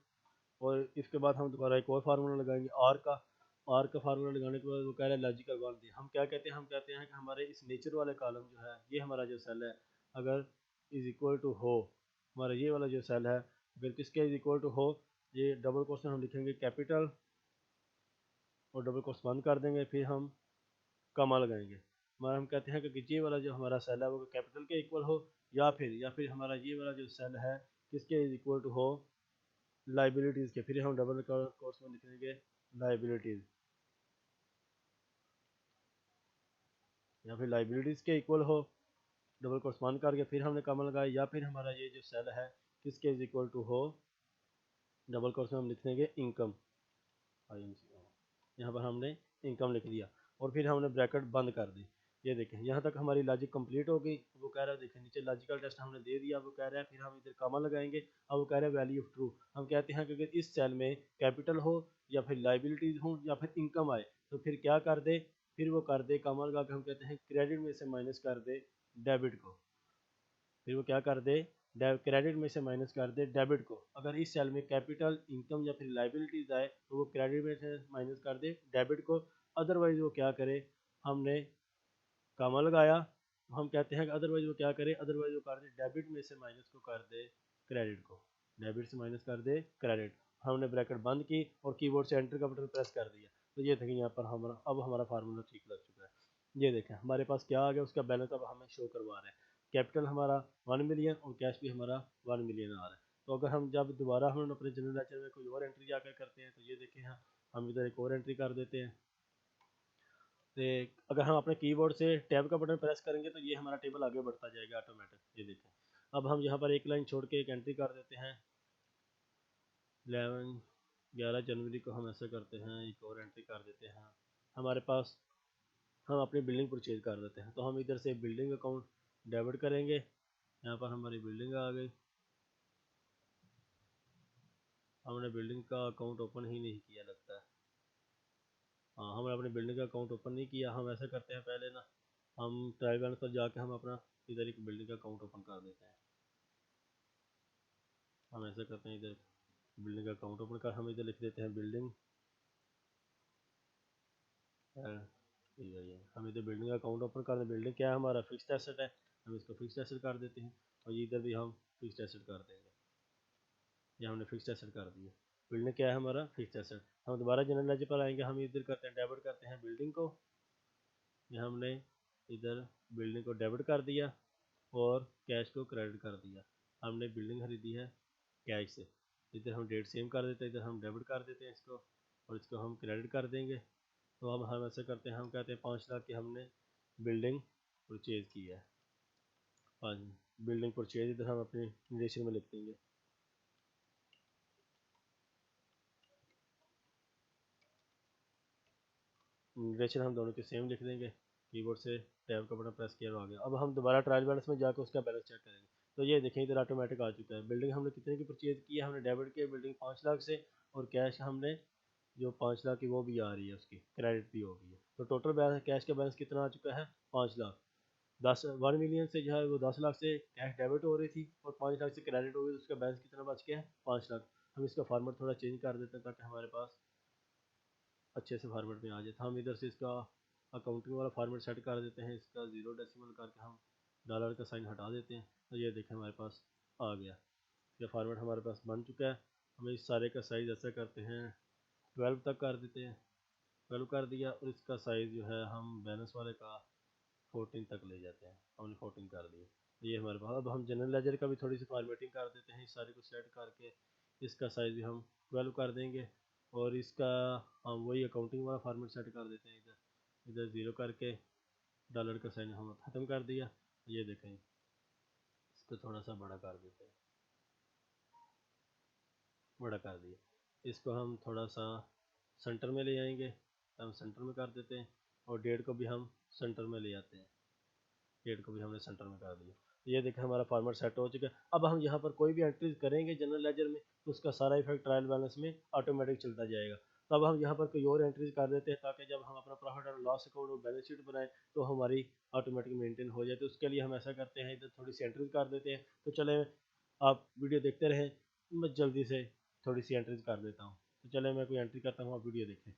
[SPEAKER 1] और इसके बाद हम दोबारा एक और फार्मूला लगाएंगे आर का फार्मूला लगाने के बाद वो कह रहा है लॉजिकल वन दी। हम क्या कहते हैं, हम कहते हैं कि हमारे इस नेचर वाले कॉलम जो है, ये हमारा जो सेल है, अगर इज इक्वल टू हो, हमारा ये वाला जो सेल है अगर किसके इज इक्वल टू हो, ये डबल क्वेश्चन हम लिखेंगे कैपिटल और डबल क्वेश्चन बंद कर देंगे, फिर हम कमा लगाएंगे। हमारा हम कहते हैं कि ये वाला जो हमारा सेल है वो कैपिटल के इक्वल हो, या फिर हमारा ये वाला जो सेल है किसके इज इक्वल टू हो, लाइबिलिटीज़ के। फिर हम डबल कोर्स में लिखेंगे लाइबिलिटीज़, या फिर लाइबिलिटीज़ के इक्वल हो, डबल कोर्स बंद करके फिर हमने कॉमा लगाया, या फिर हमारा ये जो सेल है किसके इज इक्वल टू हो, डबल कोर्स में हम लिख देंगे इनकम, यहाँ पर हमने इनकम लिख दिया और फिर हमने ब्रैकेट बंद कर दी। ये देखें यहाँ तक हमारी लॉजिक कंप्लीट हो गई। वो कह रहा है देखें नीचे लॉजिकल टेस्ट हमने दे दिया, वो कह रहा है फिर हम इधर कॉमा लगाएंगे। अब वो कह रहा है वैल्यू ऑफ ट्रू। हम कहते हैं कि अगर इस सेल में कैपिटल हो या फिर लाइबिलिटीज हो या फिर इनकम आए तो फिर क्या कर दे, फिर वो कर दे कॉमा लगा के हम कहते हैं क्रेडिट में से माइनस कर दे डेबिट को। फिर वो क्या कर दे, क्रेडिट में से माइनस कर दे डेबिट को। अगर इस सेल में कैपिटल, इनकम या फिर लाइबिलिटीज आए तो वो क्रेडिट में से माइनस कर दे डेबिट को। अदरवाइज वो क्या करे, हमने कॉमा लगाया तो हम कहते हैं कि अदरवाइज वो क्या करे, अदरवाइज वो कर दे डेबिट में से माइनस को कर दे क्रेडिट को, डेबिट से माइनस कर दे क्रेडिट। हमने ब्रैकेट बंद की और कीबोर्ड से एंटर का बटन प्रेस कर दिया। तो ये देखें यहाँ पर हमारा अब हमारा फार्मूला ठीक लग चुका है। ये देखें हमारे पास क्या आ गया, उसका बैलेंस अब हमें शो करवा रहा है। कैपिटल हमारा 1 मिलियन और कैश भी हमारा 1 मिलियन आ रहा है। तो अगर हम जब दोबारा हम अपने जनरल लेजर में कोई और एंट्री जाकर करते हैं तो ये देखें हम इधर एक और एंट्री कर देते हैं। तो अगर हम अपने कीबोर्ड से टैब का बटन प्रेस करेंगे तो ये हमारा टेबल आगे बढ़ता जाएगा ऑटोमेटिक। ये देखें अब हम यहाँ पर एक लाइन छोड़ के एक एंट्री कर देते हैं। 11 जनवरी को हम ऐसा करते हैं, एक और एंट्री कर देते हैं। हमारे पास हम अपनी बिल्डिंग परचेज कर देते हैं, तो हम इधर से बिल्डिंग अकाउंट डेबिट करेंगे। यहाँ पर हमारी बिल्डिंग आ गई, हमने बिल्डिंग का अकाउंट ओपन ही नहीं किया लगता है। हाँ हमने अपनी बिल्डिंग का अकाउंट ओपन नहीं किया। हम ऐसा करते हैं पहले ना, हम ट्रायल बैलेंस पर जाके हम अपना इधर एक बिल्डिंग का अकाउंट ओपन कर देते हैं। हम ऐसा करते हैं इधर बिल्डिंग का अकाउंट ओपन कर, हम इधर लिख देते हैं बिल्डिंग, ये हम इधर बिल्डिंग का अकाउंट ओपन कर दें। बिल्डिंग क्या है, हमारा फिक्स्ड एसेट है, हम इसको फिक्स्ड एसेट कर देते हैं और इधर भी हम फिक्स्ड एसेट कर देंगे। ये हमने फिक्स्ड एसेट कर दिया। बिल्डिंग क्या है, हमारा फिक्स्ड एसेट। हम दोबारा जनरल लेजर पर आएंगे, हम इधर करते हैं डेबिट करते हैं बिल्डिंग को। ये हमने इधर बिल्डिंग को डेबिट कर दिया और कैश को क्रेडिट कर दिया। हमने बिल्डिंग खरीदी है कैश से, इधर हम डेट सेम कर देते हैं, इधर हम डेबिट कर देते हैं इसको और इसको हम क्रेडिट कर देंगे। तो अब हम ऐसे करते हैं, हम कहते हैं 5 लाख की हमने बिल्डिंग परचेज़ की है। बिल्डिंग परचेज इधर हम अपने निर्देशन में लिख देंगे। निर्देशन हम दोनों के सेम लिख देंगे, कीबोर्ड से टैब का बटन प्रेस किया और आ गया। अब हम दोबारा ट्रायल बैलेंस में जाकर उसका बैलेंस चेक करेंगे। तो ये देखें इधर ऑटोमेटिक आ चुका है। बिल्डिंग हमने कितने की परचेज की है, हमने डेबिट किया बिल्डिंग 5 लाख से, और कैश हमने जो 5 लाख की वो भी आ रही है, उसकी क्रेडिट भी हो गई है। तो टोटल बैलेंस कैश का बैलेंस कितना आ चुका है, 5 लाख। 1 मिलियन से जो है वो 10 लाख से कैश डेबिट हो रही थी और 5 लाख से क्रेडिट हो गई, तो उसका बैलेंस कितना बच गया है, 5 लाख। हम इसका फार्मेट थोड़ा चेंज कर देते हैं ताकि हमारे पास अच्छे से फार्मेट में आ जाए। तो हम इधर से इसका अकाउंटिंग वाला फार्मेट सेट कर देते हैं, इसका 0 डेसिमल करके हम डॉलर का साइन हटा देते हैं। तो ये देखें हमारे पास आ गया, ये फार्मेट हमारे पास बन चुका है। हमें इस सारे का साइज़ ऐसा करते हैं 12 तक कर देते हैं, 12 कर दिया, और इसका साइज़ जो है हम बैलेंस वाले का 14 तक ले जाते हैं, हमने 14 कर दिए। तो ये हमारे पास, अब हम जनरल लेजर का भी थोड़ी सी फॉर्मेटिंग कर देते हैं, इस सारे को सेट करके इसका साइज़ भी हम 12 कर देंगे, और इसका हम वही अकाउंटिंग वाला फार्मेट सेट कर देते हैं। इधर इधर 0 करके डॉलर का साइन हम ख़त्म कर दिया। ये देखें इसको थोड़ा सा बड़ा कर देते हैं, बड़ा कर दिया। इसको हम थोड़ा सा सेंटर में ले आएंगे, तो हम सेंटर में कर देते हैं, और डेट को भी हम सेंटर में ले आते हैं, डेट को भी हमने सेंटर में कर दिया। तो ये देखें हमारा फॉर्मेट सेट हो चुका है। अब हम यहाँ पर कोई भी एंट्रीज करेंगे जनरल लेजर में तो उसका सारा इफेक्ट ट्रायल बैलेंस में ऑटोमेटिक चलता जाएगा। तो अब हम यहाँ पर कोई और एंट्रीज कर देते हैं ताकि जब हम अपना प्रॉफिट और लॉस अकाउंट और बैलेंस शीट बनाएं तो हमारी ऑटोमेटिक मेंटेन हो जाए। तो उसके लिए हम ऐसा करते हैं, इधर थोड़ी सी एंट्रीज कर देते हैं। तो चले आप वीडियो देखते रहें। मैं जल्दी से थोड़ी सी एंट्रीज कर देता हूँ। तो चले मैं कोई एंट्री करता हूँ, आप वीडियो देखें।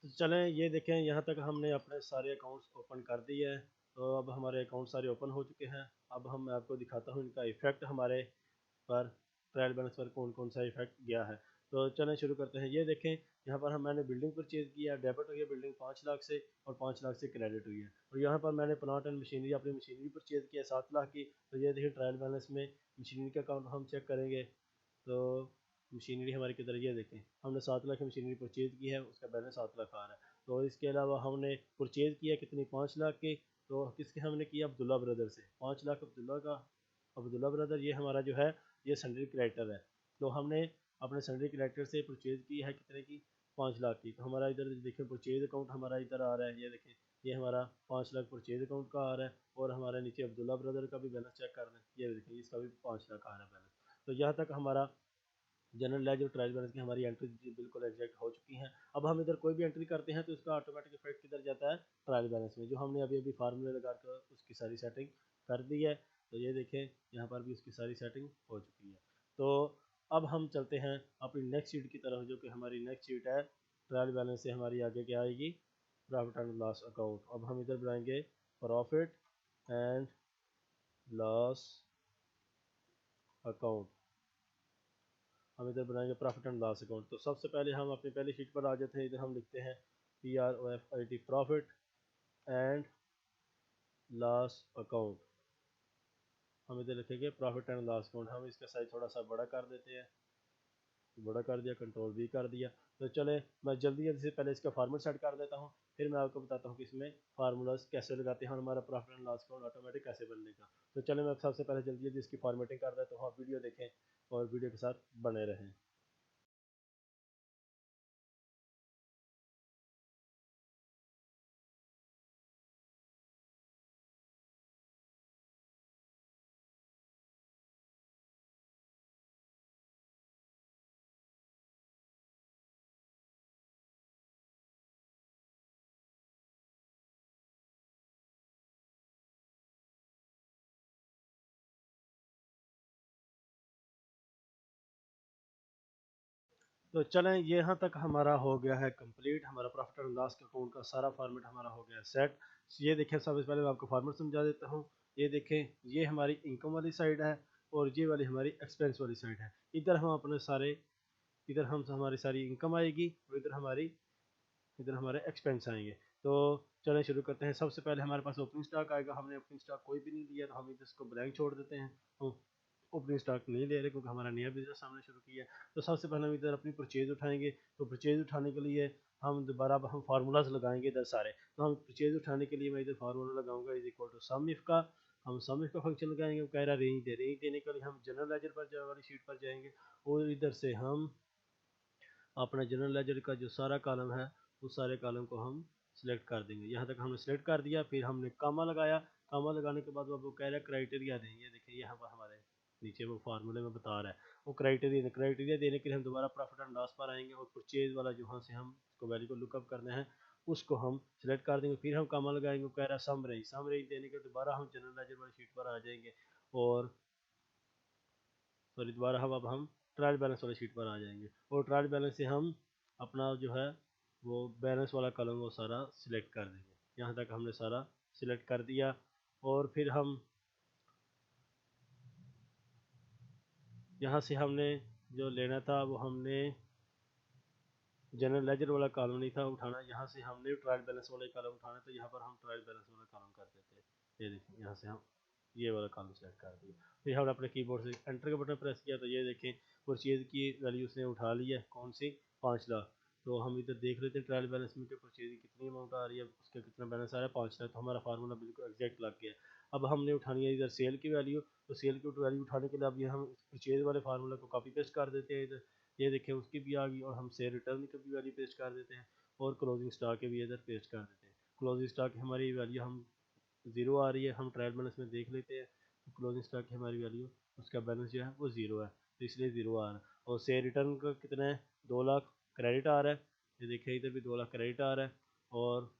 [SPEAKER 1] तो चलें ये देखें, यहाँ तक हमने अपने सारे अकाउंट्स ओपन कर दिए हैं। तो अब हमारे अकाउंट सारे ओपन हो चुके हैं। अब मैं आपको दिखाता हूँ इनका इफ़ेक्ट हमारे पर, ट्रायल बैलेंस पर कौन कौन सा इफेक्ट गया है। तो चलें शुरू करते हैं। ये देखें, यहाँ पर मैंने बिल्डिंग परचेज किया, डेबिट हुई है बिल्डिंग 5 लाख से और 5 लाख से क्रेडिट हुई है। और यहाँ पर मैंने प्लांट एंड मशीनरी, अपनी मशीनरी परचेज किया 7 लाख की। तो ये देखिए ट्रायल बैलेंस में मशीनरी का अकाउंट हम चेक करेंगे तो मशीनरी हमारी किधर, ये देखें हमने 7 लाख की मशीनरी परचेज की है, उसका बैलेंस 7 लाख आ रहा है। तो इसके अलावा हमने परचेज किया कितनी, 5 लाख की। तो किसके हमने किया, अब्दुल्ला ब्रदर से 5 लाख अब्दुल्ला का। अब्दुल्ला ब्रदर ये हमारा जो है ये सन्ड्री क्रेडिटर है। तो हमने अपने सन्ड्री क्रेडिटर से परचेज की है कितने की, 5 लाख की। तो हमारा इधर देखें परचेज अकाउंट हमारा इधर आ रहा है, ये देखें ये हमारा 5 लाख परचेज अकाउंट का आ रहा है। और हमारे नीचे अब्दुल्ला ब्रदर का भी बैलेंस चेक कर रहे हैं, ये देखें इसका भी 5 लाख आ रहा है बैलेंस। तो यहाँ तक हमारा जनरल लेजर और ट्रायल बैलेंस की हमारी एंट्री बिल्कुल एग्जैक्ट हो चुकी हैं। अब हम इधर कोई भी एंट्री करते हैं तो इसका ऑटोमेटिक इफेक्ट किधर जाता है, ट्रायल बैलेंस में, जो हमने अभी अभी फार्मूले लगा कर उसकी सारी सेटिंग कर दी है। तो ये देखें यहाँ पर भी उसकी सारी सेटिंग हो चुकी है। तो अब हम चलते हैं अपनी नेक्स्ट शीट की तरफ, जो कि हमारी नेक्स्ट शीट है ट्रायल बैलेंस से हमारी आगे क्या आएगी, प्रॉफिट एंड लॉस अकाउंट। अब हम इधर बनाएंगे प्रॉफिट एंड लॉस अकाउंट, हम इधर बनाएंगे प्रॉफिट एंड लॉस अकाउंट। तो सबसे पहले हम अपनी पहली शीट पर आ जाते हैं। इधर हम लिखते हैं PROFIT, profit and loss account. हम इधर लिखेंगे प्रॉफिट एंड लॉस अकाउंट। हम इसका साइज थोड़ा सा बड़ा कर देते हैं, बड़ा कर दिया, कंट्रोल V कर दिया। तो चले मैं जल्दी जल्दी से पहले इसका फार्मूला सेट कर देता हूँ, फिर मैं आपको बताता हूँ कि इसमें फार्मूलाज कैसे लगाते हैं और हमारा profit and loss account automatic कैसे बनने का। तो चले मैं सबसे पहले जल्दी जल्दी इसकी फॉर्मेटिंग कर देता हूँ, आप वीडियो देखें और वीडियो के साथ बने रहें। तो चलें यहाँ तक हमारा हो गया है कंप्लीट, हमारा प्रॉफिट एंड लॉस अकाउंट का सारा फॉर्मेट हमारा हो गया है सेट। ये देखें सबसे पहले मैं आपको फॉर्मेट समझा देता हूँ। ये देखें ये हमारी इनकम वाली साइड है और ये वाली हमारी एक्सपेंस वाली साइड है। इधर हम अपने सारे, इधर हम हमारी सारी इनकम आएगी और इधर हमारे एक्सपेंस आएंगे। तो चलें शुरू करते हैं। सबसे पहले हमारे पास ओपनिंग स्टॉक आएगा। हमने ओपनिंग स्टॉक कोई भी नहीं लिया तो हम इसको ब्लैंक छोड़ देते हैं। हम ओपनिंग स्टॉक नहीं ले रहे क्योंकि हमारा नया बिजनेस हमने शुरू किया है। तो सबसे पहले हम इधर अपनी परचेज उठाएंगे। तो परचेज उठाने के लिए हम दोबारा हम फार्मूलाज लगाएंगे इधर सारे। तो हम परचेज उठाने के लिए मैं इधर फार्मूला लगाऊंगा is equal to sum if का। हम सम इफ का फंक्शन लगाएंगे, वो कह रहा रेंज देने के लिए हम जनरल लेजर पर वाली शीट पर जाएंगे और इधर से हम अपना जनरल लेजर का जो सारा कॉलम है उस सारे कॉलम को हम सिलेक्ट कर देंगे। यहाँ तक हमने सिलेक्ट कर दिया, फिर हमने कामा लगाया। कामा लगाने के बाद वो कह रहा है क्राइटेरिया दें। ये देखिए यहाँ पर हमारे नीचे वो फार्मूले में बता रहा है वो क्राइटेरिया देने के लिए हम दोबारा प्रॉफिट एंड लॉस पर आएंगे और परचेज वाला जो यहाँ से हम उसको वैल्यू को लुकअप करना है उसको हम सिलेक्ट कर देंगे। फिर हम कामा लगाएंगे, वो कह रहा है सम रेंज देने के दोबारा हम जनरल लेजर वाली शीट पर आ जाएंगे और सॉरी दोबारा अब हम ट्रायल बैलेंस वाली शीट पर आ जाएंगे और ट्रायल बैलेंस से हम अपना जो है वो बैलेंस वाला कॉलम वो सारा सिलेक्ट कर देंगे। यहाँ तक हमने सारा सिलेक्ट कर दिया और फिर हम यहाँ से हमने जो लेना था वो हमने जनरल लेजर वाला कॉलम नहीं था उठाना, यहाँ से हमने ट्रायल बैलेंस वाला कॉलम उठाना। तो यहाँ पर हम ट्रायल बैलेंस वाला कॉलम कर देते हैं। ये देखिए यहाँ से हम ये वाला कॉलम सेलेक्ट कर दिया। फिर हमने अपने कीबोर्ड से एंटर का बटन प्रेस किया तो ये देखें परचेज की वैल्यू उसने उठा ली है, कौन सी, 5 लाख। तो हम इधर देख लेते हैं ट्रायल बैलेंस में कि परचेज की कितनी अमाउंट आ रही है, उसका कितना बैलेंस आ रहा है, 5 लाख। तो हमारा फार्मूला बिल्कुल एग्जैक्ट लग गया। अब हमने उठानी है इधर सेल की वैल्यू, तो सेल की वैल्यू उठाने के लिए अब ये हम परचेज वाले फार्मूला को कॉपी पेस्ट कर देते हैं इधर, ये देखें उसकी भी आ गई, और हम सेल रिटर्न की भी वैल्यू पेस्ट कर देते हैं और क्लोजिंग स्टॉक के भी इधर पेस्ट कर देते हैं। क्लोजिंग स्टॉक की हमारी वैल्यू हम 0 आ रही है, हम ट्रायल बैलेंस में देख लेते हैं, तो क्लोजिंग स्टॉक की हमारी वैल्यू उसका बैलेंस जो है वो 0 है, तो इसलिए 0 आ रहा है। और सेल रिटर्न का कितना है, 2 लाख क्रेडिट आ रहा है, ये देखिए इधर भी 2 लाख क्रेडिट आ रहा है, और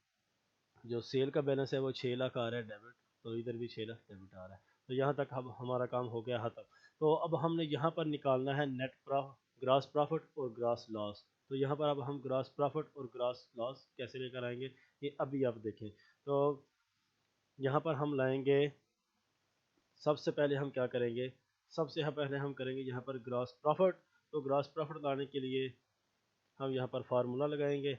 [SPEAKER 1] जो सेल का बैलेंस है वो 6 लाख आ रहा है डेबिट, तो इधर भी 6 लाख डेबिट आ रहा है। तो यहाँ तक अब हमारा काम हो गया ख़त्म। तो अब हमने यहाँ पर निकालना है नेट ग्रास प्रॉफिट और ग्रास लॉस। तो यहाँ पर अब हम ग्रास प्रॉफिट और ग्रास लॉस कैसे लेकर आएंगे, ये अभी आप देखें। तो यहाँ पर हम लाएंगे, सबसे पहले हम क्या करेंगे, सबसे पहले हम करेंगे यहाँ पर ग्रास प्रॉफिट। तो ग्रास प्रॉफिट लाने के लिए हम यहाँ पर फार्मूला लगाएंगे,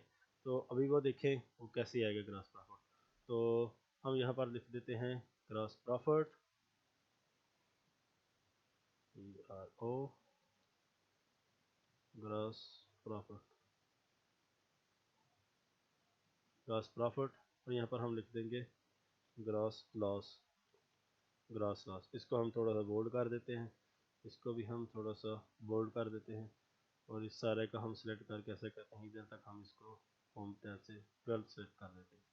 [SPEAKER 1] तो अभी वो देखें वो कैसे आएगा ग्रास प्रॉफिट। तो हम यहाँ पर लिख देते हैं grass profit, GRO, grass profit, grass profit, और यहाँ पर हम लिख देंगे ग्रास लॉस, ग्रास लॉस। इसको हम थोड़ा सा बोल्ड कर देते हैं, इसको भी हम थोड़ा सा बोल्ड कर देते हैं, और इस सारे का हम सिलेक्ट करके ऐसे करते हैं इधर तक हम इसको होम टैब से 12 सेलेक्ट कर देते हैं,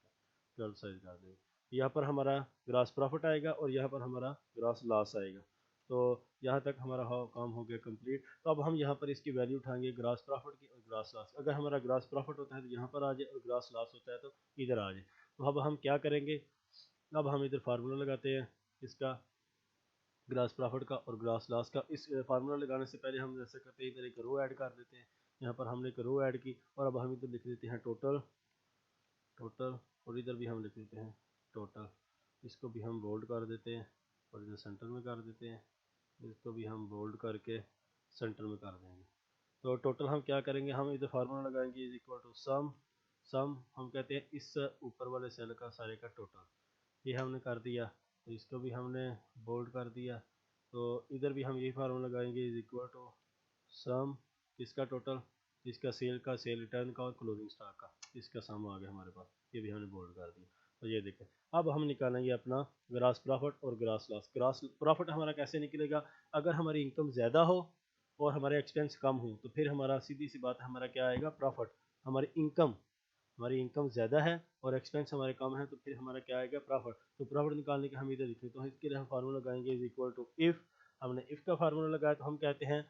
[SPEAKER 1] 12 साइज कर देंगे। यहाँ पर हमारा ग्रास प्रॉफिट आएगा और यहाँ पर हमारा ग्रास लॉस आएगा। तो यहाँ तक हमारा काम हो गया कंप्लीट। तो अब हम यहाँ पर इसकी वैल्यू उठाएंगे ग्रास प्रॉफिट की और ग्रास लॉस। अगर हमारा ग्रास प्रॉफिट होता है तो यहाँ पर आ जाए, और ग्रास लॉस होता है तो इधर आ जाए। तो अब हम क्या करेंगे, अब हम इधर फार्मूला लगाते हैं इसका, ग्रास प्रॉफिट का और ग्रास लॉस का। इस फार्मूला लगाने से पहले हम जैसे करते हैं इधर एक रो ऐड कर देते हैं। यहाँ पर हमने एक रो ऐड की, और अब हम इधर लिख देते हैं टोटल, टोटल, और इधर भी हम लिख देते हैं टोटल। इसको भी हम बोल्ड कर देते हैं और इधर सेंटर में कर देते हैं, इसको भी हम बोल्ड करके सेंटर में कर देंगे। तो टोटल हम क्या करेंगे, हम इधर फार्मूला लगाएंगे इज इक्वल टू सम, सम हम कहते हैं इस ऊपर वाले सेल का सारे का टोटल, ये हमने कर दिया। तो इसको भी हमने बोल्ड कर दिया। तो इधर भी हम यही फार्मूला लगाएंगे इज इक्वल टू सम, इसका टोटल, इसका सेल का, सेल रिटर्न का और क्लोजिंग स्टॉक का, इसका सम आ गया हमारे पास, ये भी हमने बोल्ड कर दिया। तो ये देखें, अब हम निकालेंगे अपना ग्रास प्रॉफिट और ग्रास लॉस। ग्रास प्रॉफिट हमारा कैसे निकलेगा, अगर हमारी इनकम ज़्यादा हो और हमारे एक्सपेंस कम हो, तो फिर हमारा सीधी सी बात है हमारा क्या आएगा, प्रॉफिट। हमारी इनकम ज़्यादा है और एक्सपेंस हमारे कम है, तो फिर हमारा क्या आएगा, प्रॉफिट। तो प्रॉफिट निकालने के हम इधर लिखें, तो इसके लिए हम फार्मूला लगाएंगे इज इक्वल टू इफ़। हमने इफ़ का फार्मूला लगाया, तो हम कहते हैं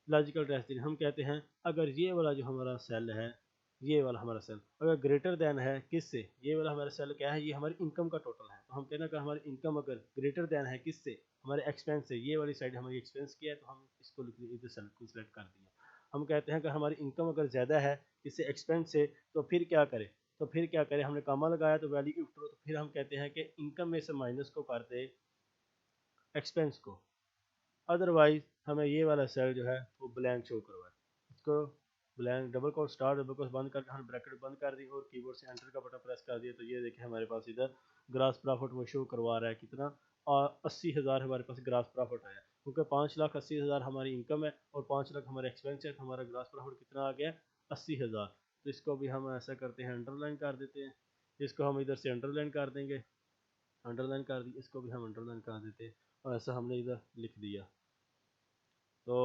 [SPEAKER 1] लॉजिकल टेस्टिंग, हम कहते हैं अगर ये वाला जो हमारा सेल है, ये वाला हमारा सेल अगर ग्रेटर देन है किससे, ये वाला हमारा सेल क्या है, ये हमारी इनकम का टोटल है। तो हम कहना कि हमारी इनकम अगर ग्रेटर देन है किससे, हमारे एक्सपेंस से, ये वाली साइड हमारी एक्सपेंस की है, तो हम इसको लिख इधर सेल को सिलेक्ट कर दिया। हम कहते हैं कि हमारी इनकम अगर ज़्यादा है किससे, एक्सपेंस से, तो फिर क्या करें, हमने कामा लगाया तो वैल्यू इफ ट्रू, तो फिर हम कहते हैं कि इनकम में से माइनस को कर दे एक्सपेंस को, अदरवाइज हमें ये वाला सेल जो है वो ब्लैंक शो करवाए। इसको blank, double quote star, double quote बंद करके हमने ब्रैकेट बंद कर दी और कीबोर्ड से एंटर का बटन प्रेस कर दिया। तो ये देखें हमारे पास इधर ग्रास प्रॉफिट वो शो करवा रहा है कितना, और 80,000 हमारे पास ग्रास प्रॉफिट आया, क्योंकि 5,80,000 हमारी इनकम है और 5 लाख हमारे एक्सपेंस है, तो हमारा ग्रास प्रॉफिट कितना आ गया, 80,000। तो इसको भी हम ऐसा करते हैं, अंडरलाइन कर देते हैं, इसको हम इधर से अंडरलाइन कर देंगे, अंडरलाइन कर दी, इसको भी हम अंडरलाइन कर देते हैं, और ऐसा हमने इधर लिख दिया। तो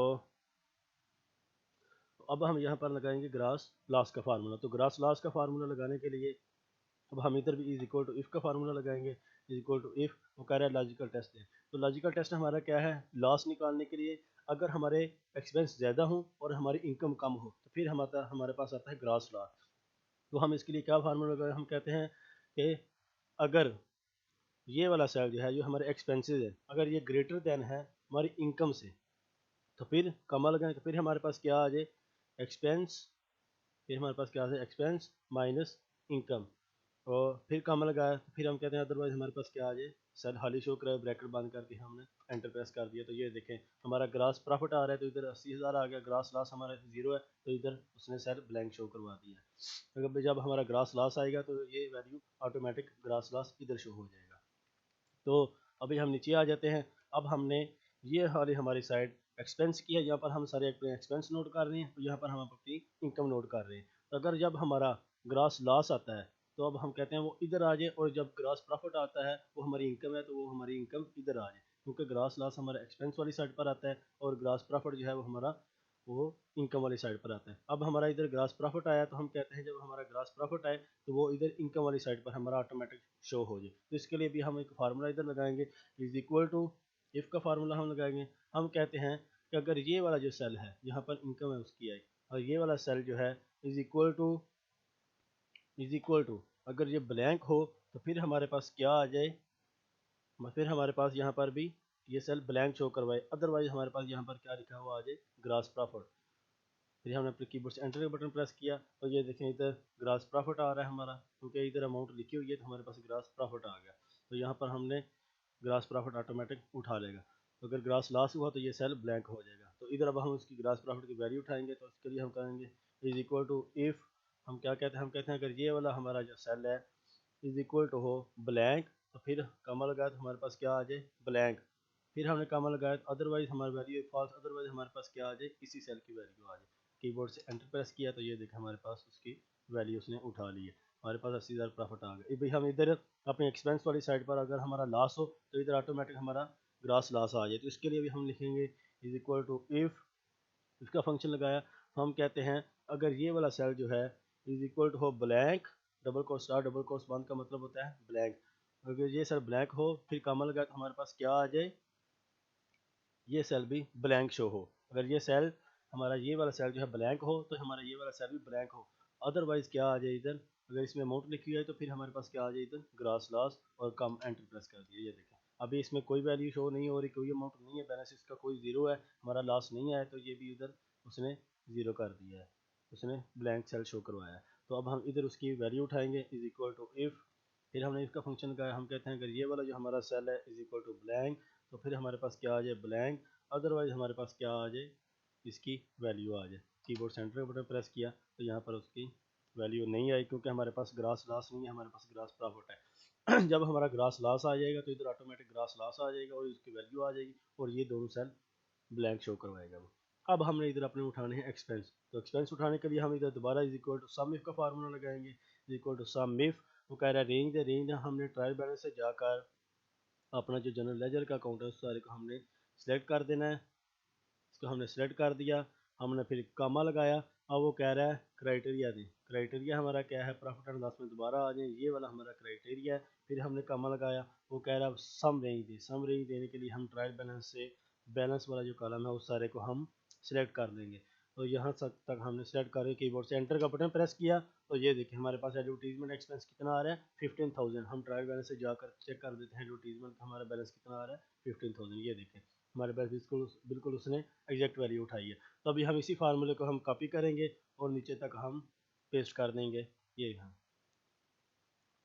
[SPEAKER 1] अब हम यहाँ पर लगाएंगे ग्रास लॉस का फार्मूला। तो ग्रास लॉस का फार्मूला लगाने के लिए अब हम इधर भी इज इक्वल टू इफ़ का फार्मूला लगाएंगे, इज इक्वल टू इफ़, वो कह रहा है लॉजिकल टेस्ट है। तो लॉजिकल टेस्ट हमारा क्या है, लॉस निकालने के लिए अगर हमारे एक्सपेंस ज़्यादा हो और हमारी इनकम कम हो, तो फिर हमारे पास आता है ग्रास लॉस। तो हम इसके लिए क्या फार्मूला लगाए, हम कहते हैं कि अगर ये वाला सेल जो है, जो हमारे एक्सपेंसेस है, अगर ये ग्रेटर देन है हमारी इनकम से, तो फिर कमा लगाएं, तो फिर हमारे पास क्या आ जाए, एक्सपेंस, फिर हमारे पास क्या आ जाए, एक्सपेंस माइनस इनकम, और फिर कमा लगाया, तो फिर हम कहते हैं अदरवाइज हमारे पास क्या आ जाए, सेल खाली शो कराए, ब्रैकेट बंद करके हमने एंटर प्रेस कर दिया। तो ये देखें हमारा ग्रास प्रॉफिट आ रहा है, तो इधर 80,000 आ गया, ग्रास लॉस हमारा 0 है, तो इधर उसने सेल ब्लैंक शो करवा दिया। अगर जब हमारा ग्रास लॉस आएगा तो ये वैल्यू ऑटोमेटिक ग्रास लॉस इधर शो हो जाएगा। तो अभी हम नीचे आ जाते हैं। अब हमने ये हमारी साइड एक्सपेंस की है, यहाँ पर हम सारे अपने एक्सपेंस नोट कर रहे हैं, तो यहाँ पर हम अपनी इनकम नोट कर रहे हैं। तो अगर जब हमारा ग्रास लॉस आता है, तो अब हम कहते हैं वो इधर आ जाए, और जब ग्रास प्रॉफिट आता है वो हमारी इनकम है, तो वो हमारी इनकम इधर आ जाए, क्योंकि ग्रास लॉस हमारा एक्सपेंस वाली साइड पर आता है और ग्रास प्रॉफिट जो है वो हमारा वो इनकम वाली साइड पर आता है। अब हमारा इधर ग्रास प्रॉफिट आया, तो हम कहते हैं जब हमारा ग्रास प्रॉफिट आए तो वो इधर इनकम वाली साइड पर हमारा ऑटोमेटिक शो हो जाए। तो इसके लिए भी हम एक फार्मूला इधर लगाएंगे, इज इक्वल टू, इफ़ का फार्मूला हम लगाएंगे। हम कहते हैं कि अगर ये वाला जो सेल है यहाँ पर इनकम है उसकी आई, और ये वाला सेल जो है इज इक्वल टू अगर ये ब्लैंक हो तो फिर हमारे पास क्या आ जाए, फिर हमारे पास यहाँ पर भी ये सेल ब्लैंक शो करवाए, अदरवाइज हमारे पास यहाँ पर क्या लिखा हुआ आ जाए, ग्रास प्रॉफिट। फिर हमने अपने कीबोर्ड से एंटर का बटन प्रेस किया तो ये देखें इधर ग्रास प्रॉफिट आ रहा है हमारा, क्योंकि इधर अमाउंट लिखी हुई है तो हमारे पास ग्रास प्रॉफिट आ गया। तो यहाँ पर हमने ग्रास प्रॉफिट ऑटोमेटिक उठा लेगा। तो अगर ग्रास लॉस हुआ तो ये सेल ब्लैंक हो जाएगा। तो इधर अब हम उसकी ग्रास प्रॉफिट की वैल्यू उठाएंगे, तो उसके लिए हम करेंगे इज इक्वल टू इफ़, हम क्या कहते हैं, हम कहते हैं अगर ये वाला हमारा जो सेल है इज इक्वल टू हो ब्लैंक, तो फिर कमा लगाया तो हमारे पास क्या आ जाए, ब्लैंक। फिर हमने कमा लगाया तो अदरवाइज हमारी वैल्यू फॉल्स, अदरवाइज हमारे पास क्या आ जाए, इसी सेल की वैल्यू आ जाए। कीबोर्ड से एंटर प्रेस किया तो ये देखा हमारे पास उसकी वैल्यू उसने उठा ली है, हमारे पास 80,000 प्रॉफिट आ गया। भाई हम इधर अपने एक्सपेंस वाली साइड पर अगर हमारा लॉस हो तो इधर ऑटोमेटिक हमारा ग्रास लॉस आ जाए। तो इसके लिए भी हम लिखेंगे इज इक्वल टू इफ़, इसका फंक्शन लगाया तो हम कहते हैं अगर ये वाला सेल जो है इज इक्वल टू हो blank, double quote star double quote बंद का मतलब होता है ब्लैंक, अगर ये सेल ब्लैंक हो फिर कमा लगाया तो हमारे पास क्या आ जाए, ये सेल भी ब्लैंक शो हो। अगर ये सेल हमारा ये वाला सेल जो है ब्लैंक हो तो हमारा ये वाला सेल भी ब्लैंक हो, अदरवाइज क्या आ जाए इधर, अगर इसमें अमाउंट लिखी हुई है तो फिर हमारे पास क्या आ जाए इधर ग्रास लॉस, और कम एंटर प्रेस कर दिया। ये देखें अभी इसमें कोई वैल्यू शो नहीं हो रही, कोई अमाउंट नहीं है, बैलेंस इसका कोई जीरो है, हमारा लॉस नहीं आया, तो ये भी इधर उसने जीरो कर दिया है, उसने ब्लैंक सेल शो करवाया है। तो अब हम इधर उसकी वैल्यू उठाएंगे इज इक्वल टू इफ़, फिर हमने इसका फंक्शन लगाया, हम कहते हैं अगर ये वाला जो हमारा सेल है इज इक्वल टू ब्लैंक, तो फिर हमारे पास क्या आ जाए, ब्लैंक, अदरवाइज हमारे पास क्या आ जाए, इसकी वैल्यू आ जाए। कीबोर्ड सेंटर का बटन प्रेस किया तो यहाँ पर उसकी वैल्यू नहीं आई, क्योंकि हमारे पास ग्रास लॉस नहीं है, हमारे पास ग्रास प्रॉफिट है। जब हमारा ग्रास लॉस आ जाएगा तो इधर ऑटोमेटिक ग्रास लॉस आ जाएगा और इसकी वैल्यू आ जाएगी, और ये दोनों सेल ब्लैंक शो करवाएगा वो। अब हमने इधर अपने उठाने हैं एक्सपेंस, तो एक्सपेंस उठाने के लिए हम इधर दोबारा is equal to sum if का फार्मूला लगाएंगे, is equal to sum if, वो कह रहा है रेंज है, रेंज हमने ट्रायल बैलेंस से जाकर अपना जो जनरल लेजर का अकाउंट है उस सारे को हमने सिलेक्ट कर देना है। इसको हमने सेलेक्ट कर दिया, हमने फिर कामा लगाया। अब वो कह रहा है क्राइटेरिया दें, क्राइटेरिया हमारा क्या है, प्रॉफिट एंड लॉस में दोबारा आ जाए, ये वाला हमारा क्राइटेरिया है। फिर हमने कामा लगाया, वो कह रहा है सम रेंज दे, सम रेंज देने के लिए हम ट्रायल बैलेंस से बैलेंस वाला जो कॉलम है उस सारे को हम सिलेक्ट कर देंगे। तो यहाँ तक हमने सेलेक्ट करके कीबोर्ड से एंटर का बटन प्रेस किया तो ये देखिए हमारे पास एडवर्टीजमेंट एक्सपेंस कितना आ रहा है, 15,000। हम ट्रायल बैलेंस से जाकर चेक कर देते हैं एडवर्टीजमेंट का हमारा बैलेंस कितना आ रहा है, 15,000। ये देखें हमारे पास बिल्कुल बिल्कुल उसने एग्जैक्ट वैल्यू उठाई है। तो अभी हम इसी फार्मूले को हम कॉपी करेंगे और नीचे तक हम पेस्ट कर देंगे, ये हम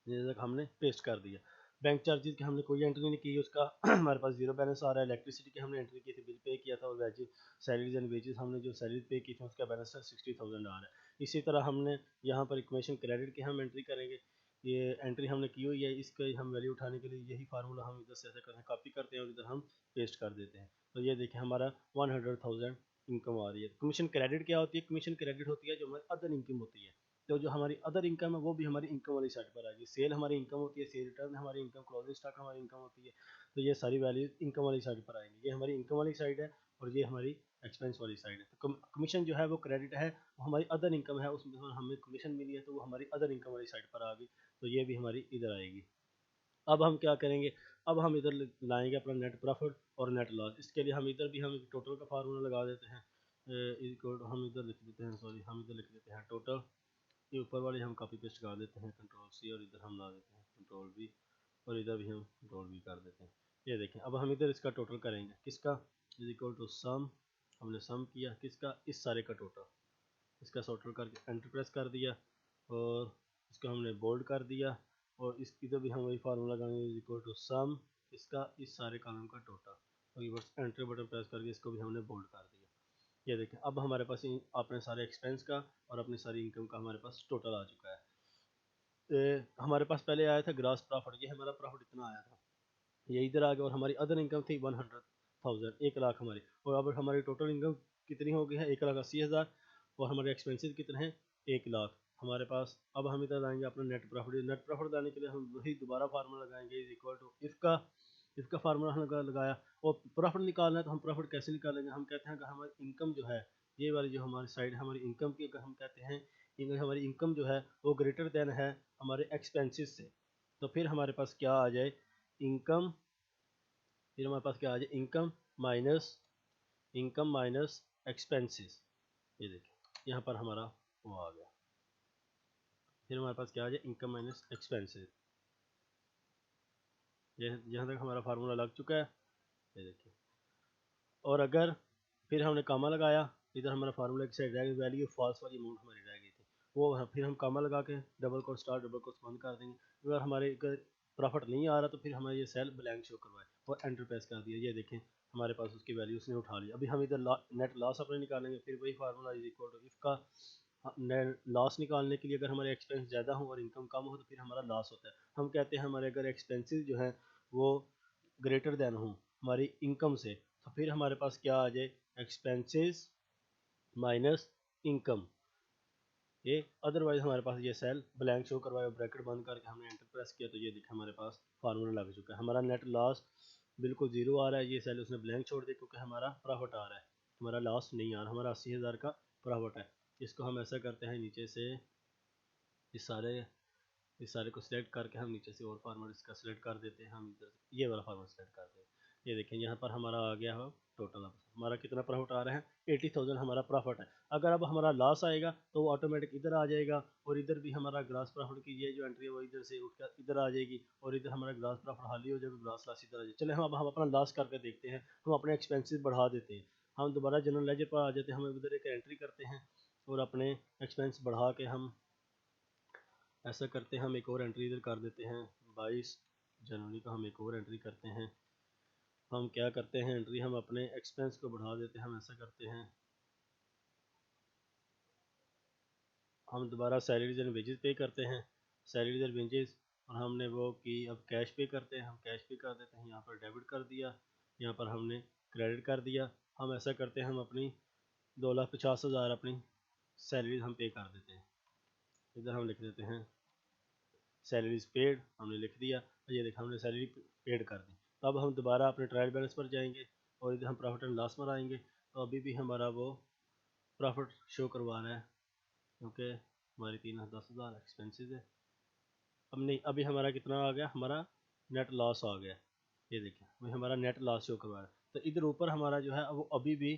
[SPEAKER 1] नीचे तक हमने पेस्ट कर दिया। बैंक चार्जेस की हमने कोई एंट्री नहीं की, उसका हमारे पास जीरो बैलेंस आ रहा है। इलेक्ट्रिसिटी की हमने एंट्री की थी, बिल पे किया था, और वेज सैलरीज एंड वेजेस हमने जो सैलरी पे की थी उसका बैलेंस 60,000 आ रहा है। इसी तरह हमने यहाँ पर कमीशन क्रेडिट की हम एंट्री करेंगे, ये एंट्री हमने की हुई है, इसके हम वैल्यू उठाने के लिए यही फार्मूला हम इधर से ऐसे करते हैं, कॉपी करते हैं और इधर हम पेस्ट कर देते हैं। तो ये देखिए हमारा 100,000 इनकम आ रही है। कमीशन क्रेडिट क्या होती है, कमीशन क्रेडिट होती है जो हमारी अदर इनकम होती है। तो जो हमारी अदर इनकम है वो भी हमारी इनकम वाली साइड पर आएगी। सेल हमारी इनकम होती है, सेल रिटर्न हमारी इनकम, क्लोजिंग स्टॉक हमारी इनकम होती है। तो ये सारी वैल्यू इनकम वाली साइड पर आएंगी, ये हमारी इनकम वाली साइड है और ये हमारी एक्सपेंस वाली साइड है। तो कमीशन जो है वो क्रेडिट है, वो हमारी अदर इनकम है, उसमें हमें कमीशन मिली है तो वो हमारी अदर इनकम वाली साइड पर आ गई, तो ये भी हमारी इधर आएगी। अब हम क्या करेंगे, अब हम इधर लाएंगे अपना नेट प्रॉफिट और नेट लॉस। इसके लिए हम इधर भी हम टोटल का फार्मूला लगा देते हैं, हम इधर लिख देते हैं, सॉरी हम इधर लिख देते हैं टोटल, ये ऊपर वाले हम कॉपी पेस्ट कर देते हैं कंट्रोल सी, और इधर हम ला देते हैं कंट्रोल वी, और इधर भी हम कंट्रोल वी कर देते हैं। ये देखें अब हम इधर इसका टोटल करेंगे, किसका, इज इक्वल टू सम, हमने सम किया किसका, इस सारे का टोटल, इसका टोटल करके एंटर प्रेस कर दिया और इसको हमने बोल्ड कर दिया, और इस इधर भी हम वही फार्मूला लगाएंगे, इज इक्वल टू सम इसका इस सारे कॉलम का टोटल, और बस एंटर बटन प्रेस करके इसको भी हमने बोल्ड कर दिया। ये देखें अब हमारे पास अपने सारे एक्सपेंस का और अपनी सारी इनकम का हमारे पास टोटल आ चुका है। हमारे पास पहले आया था ग्रास प्रॉफिट, ये हमारा प्रॉफिट इतना आया था, ये इधर आ गया, और हमारी अदर इनकम थी 100,000, 1 लाख हमारी, और अब हमारी टोटल इनकम कितनी हो गई है, 1,80,000, और हमारे एक्सपेंसिस कितने हैं, 1 लाख। हमारे पास अब हम इधर लाएंगे अपना नेट प्रॉफिट। नेट प्रॉफिट लाने के लिए हम वही दोबारा फार्मूला लगाएंगे, इज इक्वल टू इसका फार्मूला हम लगाया। और प्रॉफिट निकालना है तो हम प्रॉफिट कैसे निकालेंगे, हम कहते हैं कि हमारी इनकम जो है, ये वाली जो हमारी साइड है हमारी इनकम की, अगर हम कहते हैं हमारी इनकम जो है वो ग्रेटर देन है हमारे एक्सपेंसेस से, तो फिर हमारे पास क्या आ जाए, इनकम, फिर हमारे पास क्या आ जाए, इनकम माइनस एक्सपेंसेस। ये देखिए यहाँ पर हमारा वो आ गया, फिर हमारे पास क्या आ जाए, इनकम माइनस एक्सपेंसेस। यहाँ तक हमारा फार्मूला लग चुका है, ये देखिए। और अगर फिर हमने कामा लगाया, इधर हमारा फार्मूला एक साइड रह गई, वैल्यू फॉल्स वाली अमाउंट हमारी रह गई थी, वो फिर हम कामा लगा के double quote star double quote बंद कर देंगे। अगर हमारे प्रॉफिट नहीं आ रहा तो फिर हमें ये सेल ब्लैंक शो करवाए और एंटर प्रेस कर दिया, ये देखें हमारे पास उसकी वैल्यू उसने उठा ली। अभी हम इधर नेट लॉस अपने निकालेंगे, फिर वही फार्मूला इज इक्वल टू इसका नेट लॉस निकालने के लिए अगर हमारे एक्सपेंस ज़्यादा हो और इनकम कम हो तो फिर हमारा लॉस होता है। हम कहते हैं हमारे अगर एक्सपेंसेस जो हैं वो ग्रेटर देन हो हमारी इनकम से, तो फिर हमारे पास क्या आ जाए, एक्सपेंसेस माइनस इनकम। ये अदरवाइज हमारे पास ये सेल ब्लैंक शो करवाया, ब्रैकेट बंद करके हमने एंटर प्रेस किया तो ये देखिए हमारे पास फार्मूला लग चुका है। हमारा नेट लॉस बिल्कुल ज़ीरो आ रहा है, ये सेल उसने ब्लैंक छोड़ दिया क्योंकि हमारा प्रॉफिट आ रहा है, हमारा लॉस नहीं आ रहा, हमारा 80,000 का प्रॉफिट है। इसको हम ऐसा करते हैं, नीचे से इस सारे को सिलेक्ट करके हम नीचे से और फार्मूला इसका सिलेक्ट कर देते हैं, हम इधर ये वाला फार्मूला सिलेक्ट कर देते हैं। ये देखें यहाँ पर हमारा आ गया हो टोटल, अब हमारा कितना प्रॉफिट आ रहा है, 80,000 हमारा प्रॉफिट है। अगर अब हमारा लॉस आएगा तो वो ऑटोमेटिक इधर आ जाएगा, और इधर भी हमारा ग्रास प्रॉफिट की ये जो एंट्री है वो इधर से उठकर इधर आ जाएगी, और इधर हमारा ग्रास प्रॉफिट हाली हो जाएगा, ग्रास लॉस इधर आ जाएगा। चले हम अपना लॉस करके देखते हैं, हम अपने एक्सपेंसिस बढ़ा देते हैं, हम दोबारा जनरल लेजर पर आ जाते हैं, हम इधर एक एंट्री करते हैं और अपने एक्सपेंस बढ़ा के हम ऐसा करते हैं, हम एक और एंट्री इधर कर देते हैं, 22 जनवरी का हम एक और एंट्री करते हैं। हम क्या करते हैं, एंट्री हम अपने एक्सपेंस को बढ़ा देते हैं, हम ऐसा करते हैं, हम दोबारा सैलरीज एंड वेजेस पे करते हैं, सैलरीज एंड वेजेस, और हमने वो की अब कैश पे करते हैं, हम कैश पे कर देते हैं, यहाँ पर डेबिट कर दिया, यहाँ पर हमने क्रेडिट कर दिया। हम ऐसा करते हैं, हम अपनी 2,50,000 अपनी सैलरीज हम पे कर देते हैं, इधर हम लिख देते हैं सैलरीज पेड, हमने लिख दिया, ये देखा हमने सैलरी पेड कर दी। तो अब हम दोबारा अपने ट्रायल बैलेंस पर जाएंगे और इधर हम प्रॉफिट एंड लॉस पर आएंगे, तो अभी भी हमारा वो प्रॉफिट शो करवा रहा है क्योंकि हमारी 10,000 एक्सपेंसेस है। अब नहीं, अभी हमारा कितना आ गया, हमारा नेट लॉस आ गया, ये देखिए अभी हमारा नेट लॉस शो करवा रहा है। तो इधर ऊपर हमारा जो है वो अभी भी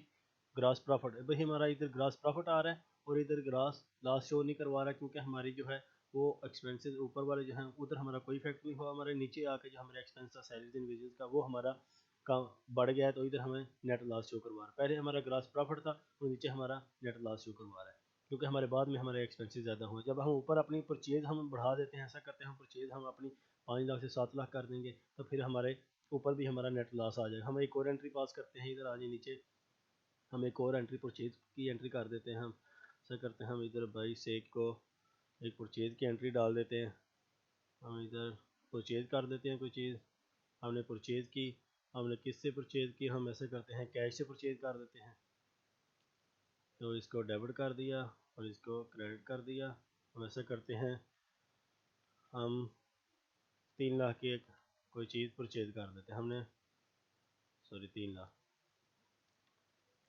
[SPEAKER 1] ग्रास प्रॉफिट है, भाई हमारा इधर ग्रास प्रॉफिट आ रहा है और इधर ग्रास लॉस शो नहीं करवा रहा क्योंकि हमारी जो है वो एक्सपेंसेस ऊपर वाले जो हैं उधर हमारा कोई इफेक्ट नहीं हुआ, हमारे नीचे आके जो हमारे एक्सपेंस था सैलरीज एंड वेजेस का वो हमारा कम बढ़ गया है, तो इधर हमें नेट लॉस शो करवा रहा है। पहले हमारा ग्रास प्रॉफिट था और नीचे हमारा नेट लॉस शो करवा रहा है क्योंकि हमारे बाद में हमारे एक्सपेंसेस ज़्यादा हुए। जब हम ऊपर अपनी परचेज हम बढ़ा देते हैं, ऐसा करते हैं हम परचेज हम अपनी 5 लाख से 7 लाख कर देंगे, तो फिर हमारे ऊपर भी हमारा नेट लॉस आ जाएगा। हम एक और एंट्री पास करते हैं, इधर आ जाए नीचे, हम एक और एंट्री परचेज की एंट्री कर देते हैं, हम ऐसा करते हैं, हम इधर 22/1 को एक परचेज की एंट्री डाल देते हैं, हम इधर परचेज कर देते हैं कोई चीज़, हमने परचेज की, हमने किससे परचेज की, हम ऐसे करते हैं कैश से परचेज कर देते हैं, तो इसको डेबिट कर दिया और इसको क्रेडिट कर दिया। हम ऐसा करते हैं, हम 3 लाख की एक कोई चीज़ परचेज कर देते हैं, हमने 3 लाख,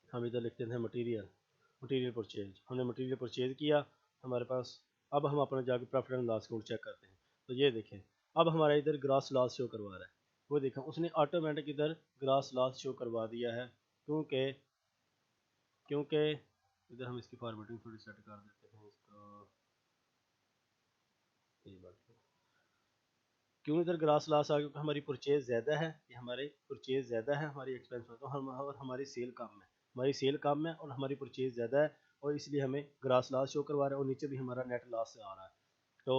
[SPEAKER 1] हम इधर लिखते हैं मटीरियल परचेज, हमने मटीरियल परचेज किया हमारे पास। अब हम अपना जाके profit and loss account check करते हैं, तो ये देखें अब हमारा इधर ग्रास लॉस शो करवा रहा है, वो देखें उसने ऑटोमेटिक इधर ग्रास लॉस शो करवा दिया है क्योंकि क्योंकि इधर हम इसकी फॉर्मेटिंग थोड़ी सेट कर देते हैं, इसको ये बात क्यों इधर ग्रास लॉस आ गया, क्योंकि हमारी परचेज ज़्यादा है, ये हमारी परचेज ज़्यादा है हमारी एक्सपेंस में, तो हम और हमारी सेल कम है, हमारी सेल कम है और हमारी परचेज ज़्यादा है, और इसलिए हमें ग्रास लॉस शो करवा रहा है और नीचे भी हमारा नेट लॉस आ रहा है। तो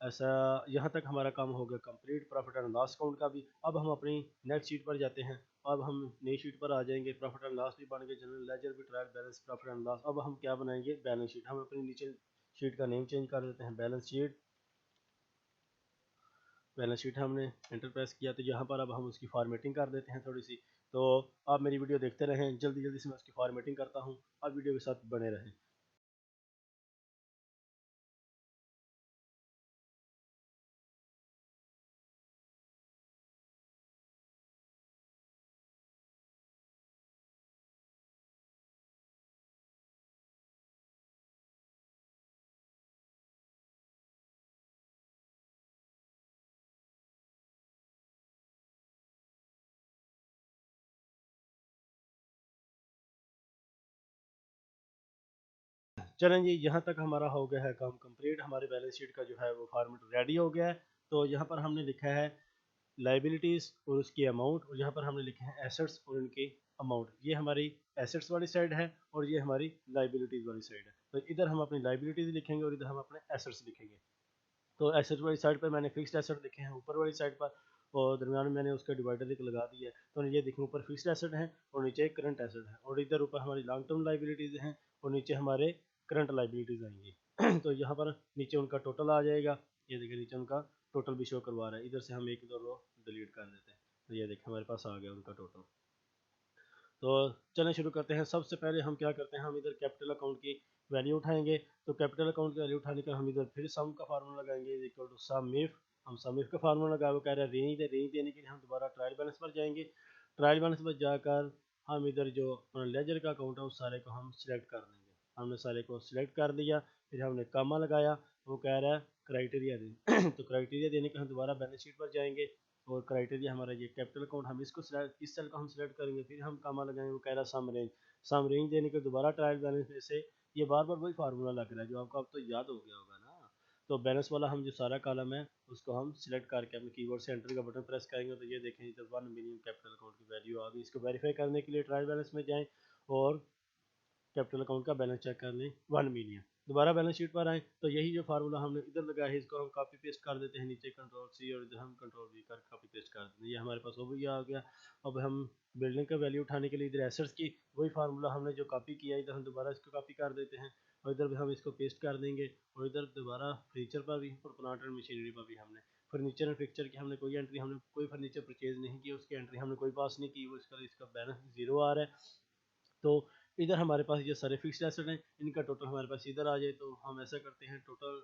[SPEAKER 1] ऐसा यहाँ तक हमारा काम हो गया complete profit and loss account का भी। अब हम अपनी नेक्स्ट शीट पर जाते हैं, अब हम नई शीट पर आ जाएंगे, प्रॉफिट एंड लॉस भी बन गए, जनरल लेजर भी, trial balance, profit and loss. अब हम क्या बनाएंगे, बैलेंस शीट, हम अपनी नीचे शीट का नेम चेंज कर देते हैं, बैलेंस शीट, बैलेंस शीट हमने एंटर प्रेस किया, तो यहाँ पर अब हम उसकी फॉर्मेटिंग कर देते हैं थोड़ी सी। तो आप मेरी वीडियो देखते रहें, जल्दी जल्दी से मैं उसकी फॉर्मेटिंग करता हूँ, आप वीडियो के साथ बने रहें। चलें जी, यहाँ तक हमारा हो गया है काम कंप्लीट। हमारे बैलेंस शीट का जो है वो फॉर्मेट रेडी हो गया है। तो यहाँ पर हमने लिखा है लाइबिलिटीज़ और उसकी अमाउंट, और यहाँ पर हमने लिखे हैं एसेट्स और उनकी अमाउंट। ये हमारी एसेट्स वाली साइड है और ये हमारी लाइबिलिटीज़ वाली साइड है। तो इधर हम अपनी लाइबिलिटीज़ लिखेंगे और इधर हम अपने एसेट्स लिखेंगे। तो एसेट वाली साइड पर मैंने फिक्स्ड एसेट लिखे हैं ऊपर वाली साइड पर, और दरमियान में मैंने उसका डिवाइडर एक लगा दिया है। तो ये देखें, ऊपर फिक्स्ड एसेट है और नीचे करंट एसेट है, और इधर ऊपर हमारी लॉन्ग टर्म लाइबिलिटीज़ हैं और नीचे हमारे करंट लाइबिलिटीज़ आएंगी। तो यहाँ पर नीचे उनका टोटल आ जाएगा। ये देखिए नीचे उनका टोटल भी शो करवा रहा है। इधर से हम एक दो रो डिलीट कर देते हैं। तो ये देखिए हमारे पास आ गया उनका टोटल। तो चलें शुरू करते हैं। सबसे पहले हम क्या करते हैं, हम इधर कैपिटल अकाउंट की वैल्यू उठाएंगे। तो कैपिटल अकाउंट की वैल्यू उठाने का हम इधर फिर सम का फार्मूला लगाएंगे, इक्वल टू सम इफ। हम सम इफ का फार्मूला लगाया, वो कह रहा है रेंज। रेंज देने के लिए हम दोबारा ट्रायल बैलेंस पर जाएंगे। ट्रायल बैलेंस पर जाकर हम इधर जो लेजर का अकाउंट है उस सारे को हम सिलेक्ट कर देंगे। हमने सारे को सिलेक्ट कर दिया, फिर हमने कामा लगाया, वो कह रहा है क्राइटेरिया दे। तो क्राइटेरिया देने के हम दोबारा बैलेंस शीट पर जाएंगे, और क्राइटेरिया हमारा ये कैपिटल अकाउंट, हम इसको इस सेल को हम सिलेक्ट करेंगे, फिर हम कामा लगाएंगे, वो कह रहा है सम रेंज। सम रेंज देने के दोबारा ट्रायल बैलेंस में से ये बार बार वही फार्मूला लग रहा है जो आपको अब तो याद हो गया होगा ना। तो बैलेंस वाला हम जो सारा कॉलम है उसको हम सिलेक्ट करके अपने कीबोर्ड से एंटर का बटन प्रेस करेंगे। तो ये देखें इधर 1 मिलियन कैपिटल अकाउंट की वैल्यू आ गई। इसको वेरीफाई करने के लिए ट्रायल बैलेंस में जाएं और कैपिटल अकाउंट का बैलेंस चेक कर लें 1 मिलियन। दोबारा बैलेंस शीट पर आए तो यही जो फार्मूला हमने इधर लगाया है इसको हम कॉपी पेस्ट कर देते हैं नीचे, कंट्रोल सी, और इधर हम कंट्रोल वी कर कॉपी पेस्ट कर देते हैं। ये हमारे पास वो भी आ गया। अब हम बिल्डिंग का वैल्यू उठाने के लिए इधर एसेट्स की वही फार्मूला हमने जो कॉपी किया इधर हम दोबारा इसको कॉपी कर देते हैं, और इधर भी हम इसको पेस्ट कर देंगे। और इधर दोबारा फर्नीचर पर भी और प्लांट एंड मशीनरी पर भी हमने फर्नीचर एंड फिक्चर की हमने कोई एंट्री, हमने कोई फर्नीचर परचेज नहीं किया, उसकी एंट्री हमने कोई पास नहीं की, वो इसका बैलेंस जीरो आ रहा है। तो इधर हमारे पास ये सारे फिक्स्ड एसेट हैं, इनका टोटल हमारे पास इधर आ जाए। तो हम ऐसा करते हैं, टोटल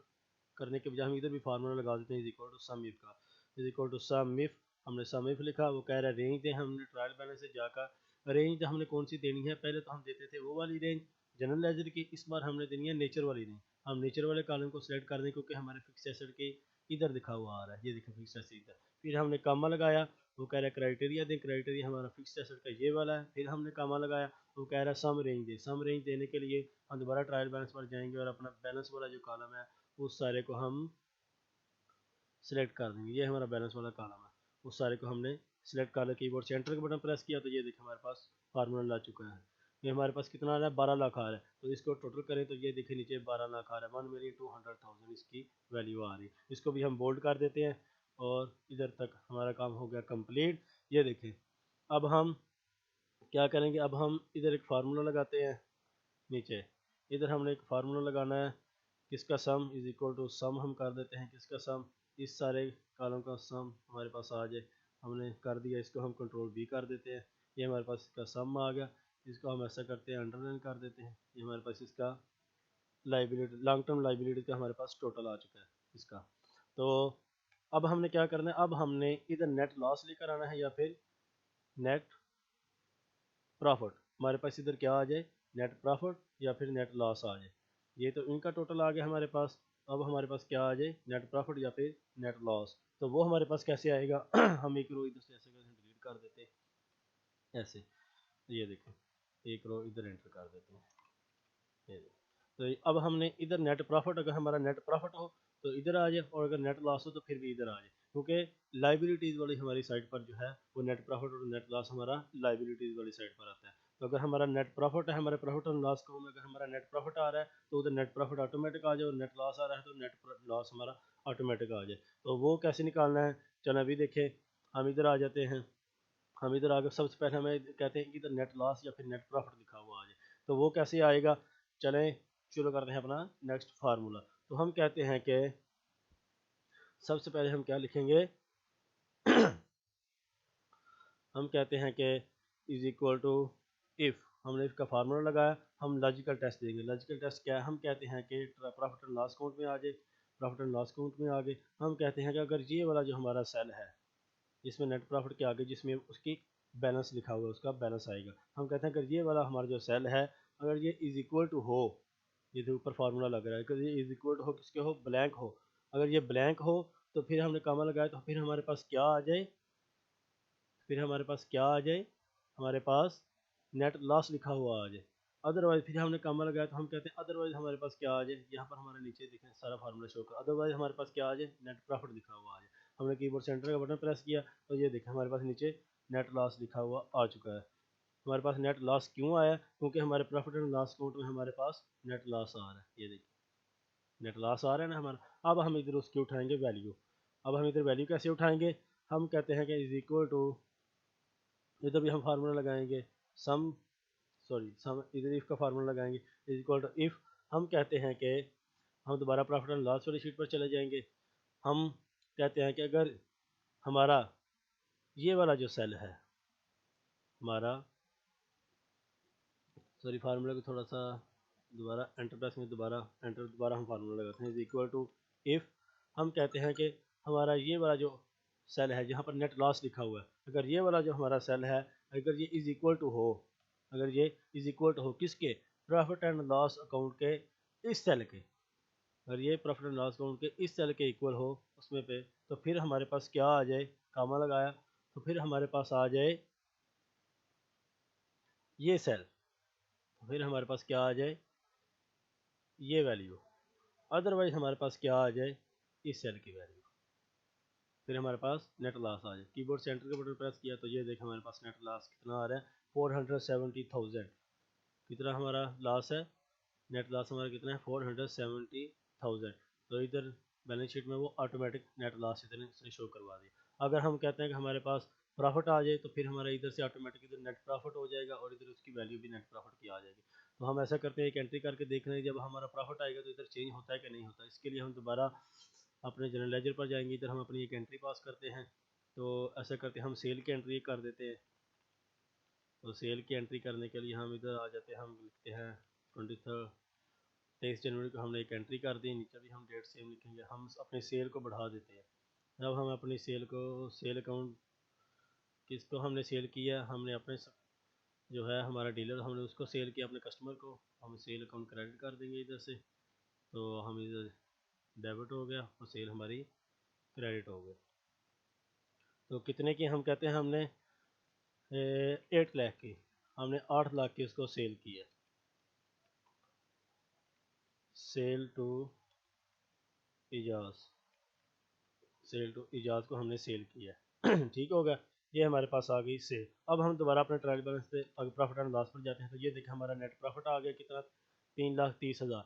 [SPEAKER 1] करने के बजाय हम इधर भी फार्मूला लगा देते हैं, is equal to sum if का। Is equal to sum if, हमने सम इफ लिखा, वो कह रहा है रेंज दे। हमने ट्रायल बैलेंस से जाकर रेंज हमने कौन सी देनी है, पहले तो हम देते थे वो वाली रेंज जनरल लेजर की, इस बार हमने देनी है नेचर वाली रेंज। हम नेचर वाले कॉलम को सिलेक्ट कर दें क्योंकि हमारे फिक्स एसेट के इधर दिखा हुआ आ रहा है, ये देखो फिक्स एसेट इधर। फिर हमने कामा लगाया, वो कह रहा है क्राइटेरिया दें। क्राइटेरिया हमारा फिक्स एसेट का ये वाला है। फिर हमने कामा लगाया, वो कह रहा है सम रेंज दे। सम रेंज देने के लिए हम दोबारा ट्रायल बैलेंस पर जाएंगे और अपना बैलेंस वाला जो कॉलम है उस सारे को हम सिलेक्ट कर देंगे। ये हमारा बैलेंस वाला कॉलम है, उस सारे को हमने सिलेक्ट कर लिया। कीबोर्ड से एंटर का बटन प्रेस किया तो ये देखिए हमारे पास फार्मूला ला चुका है। ये हमारे पास कितना आ रहा है, 12 लाख आ रहा है। तो इसको टोटल करें तो ये देखिए नीचे 12 लाख आ रहा है, 1,200,000 इसकी वैल्यू आ रही है। इसको भी हम बोल्ड कर देते हैं, और इधर तक हमारा काम हो गया कंप्लीट। ये देखें, अब हम क्या करेंगे, अब हम इधर एक फार्मूला लगाते हैं नीचे। इधर हमने एक फार्मूला लगाना है, किसका सम इज इक्वल टू सम हम कर देते हैं, किसका सम, इस सारे कॉलम का सम हमारे पास आ जाए। हमने कर दिया, इसको हम कंट्रोल बी कर देते हैं। ये हमारे पास इसका सम आ गया। इसको हम ऐसा करते हैं, अंडरलाइन कर देते हैं। ये हमारे पास इसका लाइबिलिटी, लॉन्ग टर्म लाइबिलिटी का हमारे पास टोटल आ चुका है इसका। तो अब हमने क्या करना है, अब हमने इधर नेट लॉस लेकर आना है या फिर नेट प्रॉफिट। हमारे पास इधर क्या आ जाए, नेट प्रॉफिट या फिर नेट लॉस आ जाए। ये तो इनका टोटल आ गया हमारे पास। अब हमारे पास क्या आ जाए, नेट प्रॉफिट या फिर नेट लॉस। तो वो हमारे पास कैसे आएगा, हम एक रो इधर से ऐसे डिलीट कर देते हैं ऐसे। तो ये देखें, एक रो इधर एंटर कर देते हैं, ये देखें। तो अब हमने इधर नेट प्रॉफिट, अगर हमारा नेट प्रॉफिट हो तो इधर आ जाए, और अगर नेट लॉस हो तो फिर भी इधर आ जाए, क्योंकि लाइबिलिटीज़ वाली हमारी साइड पर जो है वो नेट प्रॉफिट और नेट लॉस हमारा लाइबिलिटीज़ वाली साइड पर आता है। तो अगर हमारा नेट प्रॉफिट है, हमारे प्रॉफिट और लॉस को में अगर हमारा नेट प्रॉफिट आ रहा है तो उधर नेट प्रॉफिट ऑटोमेटिक आ जाए, और नेट लॉस आ रहा है तो नेट लॉस हमारा ऑटोमेटिक आ जाए। तो वो कैसे निकालना है, चलो अभी देखें। हम इधर आ जाते हैं, हम इधर आकर सबसे पहले हमें कहते हैं कि इधर नेट लॉस या फिर नेट प्रॉफिट लिखा हुआ आ जाए। तो वो कैसे आएगा, चलें शुरू करते हैं अपना नेक्स्ट फार्मूला। तो हम कहते हैं कि सबसे पहले हम क्या लिखेंगे, हम कहते हैं कि इज इक्वल टू इफ़। हमने इफ़ का फार्मूला लगाया, हम लॉजिकल टेस्ट देंगे। लॉजिकल टेस्ट क्या है, हम कहते हैं कि प्रॉफिट एंड लॉस अकाउंट में आ जाए। प्रॉफिट एंड लॉस अकाउंट में आ गए। हम कहते हैं कि अगर ये वाला जो हमारा सेल है जिसमें नेट प्रॉफिट के आगे जिसमें उसकी बैलेंस लिखा हुआ है उसका बैलेंस आएगा। हम कहते हैं अगर ये वाला हमारा जो सेल है अगर ये इज इक्वल टू हो, ये जो ऊपर फार्मूला लग रहा है, अगर ये इज इक्वल टू हो किसके हो, ब्लैंक हो। अगर ये ब्लैंक हो तो फिर हमने कामा लगाया तो फिर हमारे पास क्या आ जाए, फिर हमारे पास क्या आ जाए, हमारे पास नेट लॉस लिखा हुआ आ जाए। अदरवाइज फिर हमने कॉमा लगाया तो हम कहते हैं अदरवाइज हमारे पास क्या आ जाए, यहाँ पर हमारे नीचे देखें सारा फार्मूला शो कर, अदरवाइज हमारे पास क्या आ जाए, नेट प्रॉफिट लिखा हुआ आ जाए। हमने कीबोर्ड सेंटर का बटन प्रेस किया तो ये देखें हमारे पास नीचे नेट लॉस लिखा हुआ आ चुका है। हमारे पास नेट लॉस क्यों आया, क्योंकि हमारे प्रॉफिट एंड लॉस अकाउंट में हमारे पास नेट लॉस आ रहा है, ये देखिए नेट लॉस आ रहा है ना हमारा। अब हम इधर उसकी उठाएंगे वैल्यू। अब हम इधर वैल्यू कैसे उठाएंगे, हम कहते हैं कि इज इक्वल टू, इधर भी हम फार्मूला लगाएंगे सम, सॉरी सम, इधर इफ का फार्मूला लगाएंगे इज इक्वल टू इफ, हम कहते हैं कि हम दोबारा प्रॉफिट एंड लॉस वाली शीट पर चले जाएंगे। हम कहते हैं कि अगर हमारा ये वाला जो सेल है हमारा, सॉरी फार्मूला को थोड़ा सा दोबारा एंटर प्रेस में दोबारा हम फार्मूला लगाते हैं इज इक्वल टू इफ, हम कहते हैं कि हमारा ये वाला जो सेल है जहाँ पर नेट लॉस लिखा हुआ है, अगर ये वाला जो हमारा सेल है अगर ये इज इक्वल टू हो, अगर ये इज इक्वल टू हो किसके, प्रॉफिट एंड लॉस अकाउंट के इस सेल के, अगर ये प्रॉफिट एंड लॉस अकाउंट के इस सेल के इक्वल हो उसमें पे, तो फिर हमारे पास क्या आ जाए, कामा लगाया तो फिर हमारे पास आ जाए ये सेल, तो फिर हमारे पास क्या आ जाए ये वैल्यू, अदरवाइज हमारे पास क्या आ जाए इस सेल की वैल्यू, फिर हमारे पास नेट लॉस आ जाए। कीबोर्ड सेंटर का बटन प्रेस किया तो ये देखें हमारे पास नेट लॉस कितना आ रहा है, 470,000, कितना हमारा लॉस है, नेट लॉस हमारा कितना है 470,000। तो इधर बैलेंस शीट में वो ऑटोमेटिक नेट लॉस इतने से शो करवा दिया। अगर हम कहते हैं कि हमारे पास प्रॉफिट आ जाए तो फिर हमारा इधर से ऑटोमेटिक इधर नेट प्रॉफिट हो जाएगा और इधर उसकी वैल्यू भी नेट प्रॉफिट की आ जाएगी। तो हम ऐसा करते हैं एक एंट्री करके देख रहे हैं जब हमारा प्रॉफिट आएगा तो इधर चेंज होता है कि नहीं होता। इसके लिए हम दोबारा अपने जनरल लेजर पर जाएंगे, इधर हम अपनी एक एंट्री पास करते हैं। तो ऐसा करते हैं हम सेल की एंट्री कर देते हैं। तो सेल की एंट्री करने के लिए हम इधर आ जाते हैं, हम लिखते हैं 23 जनवरी को हमने एक एंट्री कर दी, नीचे भी हम डेट सेम लिखेंगे। हम अपने सेल को बढ़ा देते हैं। जब हम अपनी सेल को, सेल अकाउंट किसको हमने सेल किया, हमने अपने जो है हमारा डीलर हमने उसको सेल किया अपने कस्टमर को, हम सेल अकाउंट क्रेडिट कर देंगे इधर से। तो हम इधर डेबिट हो गया और सेल हमारी क्रेडिट हो गई। तो कितने की हम कहते हैं हमने 8 लाख की, हमने 8 लाख की उसको सेल की है, sale to Ijaz, sale to Ijaz को हमने सेल किया है ठीक हो गया, ये हमारे पास आ गई सेल। अब हम दोबारा अपने ट्रायल बैलेंस से अगर प्रॉफिट एंड लॉस पर जाते हैं तो ये देखें हमारा नेट प्रॉफिट आ गया कितना, 3,30,000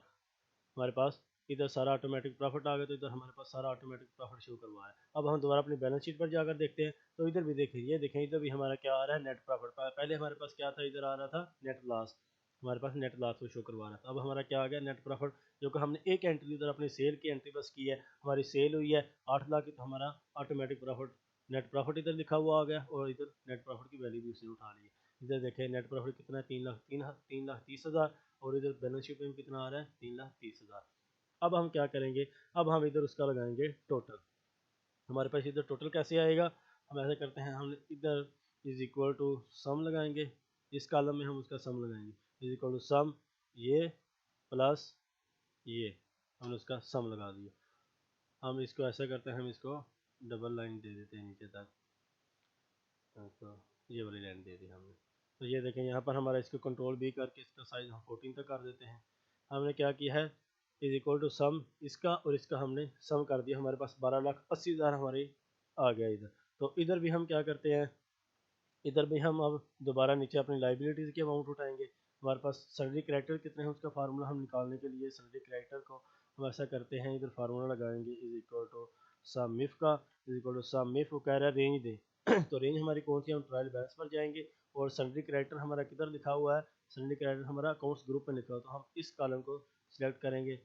[SPEAKER 1] हमारे पास। इधर सारा ऑटोमेटिक प्रॉफिट आ गया तो इधर हमारे पास सारा ऑटोमेटिक प्रॉफिट शो करवाया। अब हम दोबारा अपनी बैलेंस शीट पर जाकर देखते हैं तो इधर भी देखें, ये देखें इधर भी हमारा क्या आ रहा है नेट प्रॉफिट, पहले हमारे पास क्या था, इधर आ रहा था नेट लॉस, हमारे पास नेट लॉस को शो करवा रहा था। अब हमारा क्या आ गया नेट प्रॉफिट, जो कि हमने एक एंट्री उधर अपनी सेल की एंट्री बस की है, हमारी सेल हुई है 8 लाख की, तो हमारा ऑटोमेटिक प्रॉफिट नेट प्रॉफिट इधर लिखा हुआ आ गया और इधर नेट प्रॉफिट की वैल्यू भी उसने उठा ली है। इधर देखें नेट प्रॉफिट कितना है, 3,30,000 और इधर बैलेंस शीट में कितना आ रहा है 3,30,000। अब हम क्या करेंगे, अब हम इधर उसका लगाएंगे टोटल। हमारे पास इधर टोटल कैसे आएगा, हम ऐसा करते हैं हम इधर इज इक्वल टू सम लगाएंगे, इस कॉलम में हम उसका सम लगाएंगे, इज इक्वल टू सम ये प्लस ये, हमने उसका सम लगा दिया। हम इसको ऐसा करते हैं, हम इसको डबल लाइन दे देते हैं नीचे तक, तो ये वाली लाइन दे दी हमने। तो ये देखें यहाँ पर हमारा इसको कंट्रोल भी करके इसका साइज हम 14 तक कर देते हैं। हमने क्या किया है, इज इक्वल टू सम इसका और इसका हमने सम कर दिया, हमारे पास 12,80,000 हमारे आ गया इधर। तो इधर भी हम क्या करते हैं, इधर भी हम अब दोबारा नीचे अपनी लाइबिलिटीज़ के अमाउंट उठाएंगे। हमारे पास सैलरी कैरेक्टर कितने हैं उसका फार्मूला हम निकालने के लिए सैलरी कैरेक्टर को हम ऐसा करते हैं, इधर फार्मूला लगाएंगे is equal to some MIFF का, is equal to some MIFF, वो कह रहा है रेंज दे तो रेंज हमारी कौन सी, हम ट्रायल बैलेंस पर जाएंगे और सैलरी कैरेक्टर हमारा किधर लिखा हुआ है, सैलरी कैरेक्टर हमारा अकाउंट्स ग्रुप में लिखा हुआ है, तो हम इस कॉलम को सिलेक्ट करेंगे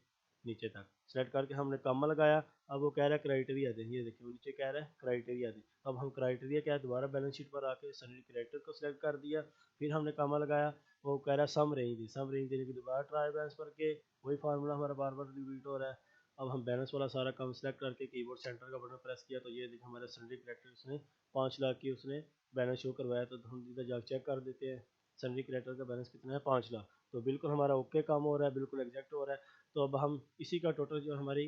[SPEAKER 1] नीचे तक, सेलेक्ट करके हमने कॉमा लगाया। अब वो कह रहा है क्राइटेरिया दे, ये देखिए वो नीचे कह रहा है क्राइटेरिया दे। अब हम क्राइटेरिया क्या है, दोबारा बैलेंस शीट पर आके सैलरी कैरेक्टर को सिलेक्ट कर दिया, फिर हमने कॉमा लगाया, वो कह रहा है सम रेंज दी, सम रेंज देने के दोबारा ट्राई बैलेंस पर के वही फार्मूला हमारा बार बार रिपीट हो रहा है। अब हम बैलेंस वाला सारा काम सेलेक्ट करके कीबोर्ड सेंटर का बटन प्रेस किया तो ये देखिए हमारे सैलरी कैरेक्टर उसने 5 लाख की उसने बैलेंस शो करवाया। तो हम इधर जाकर चेक कर देते हैं सैलरी कैरेक्टर का बैलेंस कितना है, 5 लाख। तो बिल्कुल हमारा ओके काम हो रहा है, बिल्कुल एग्जैक्ट हो रहा है। तो अब हम इसी का टोटल जो हमारी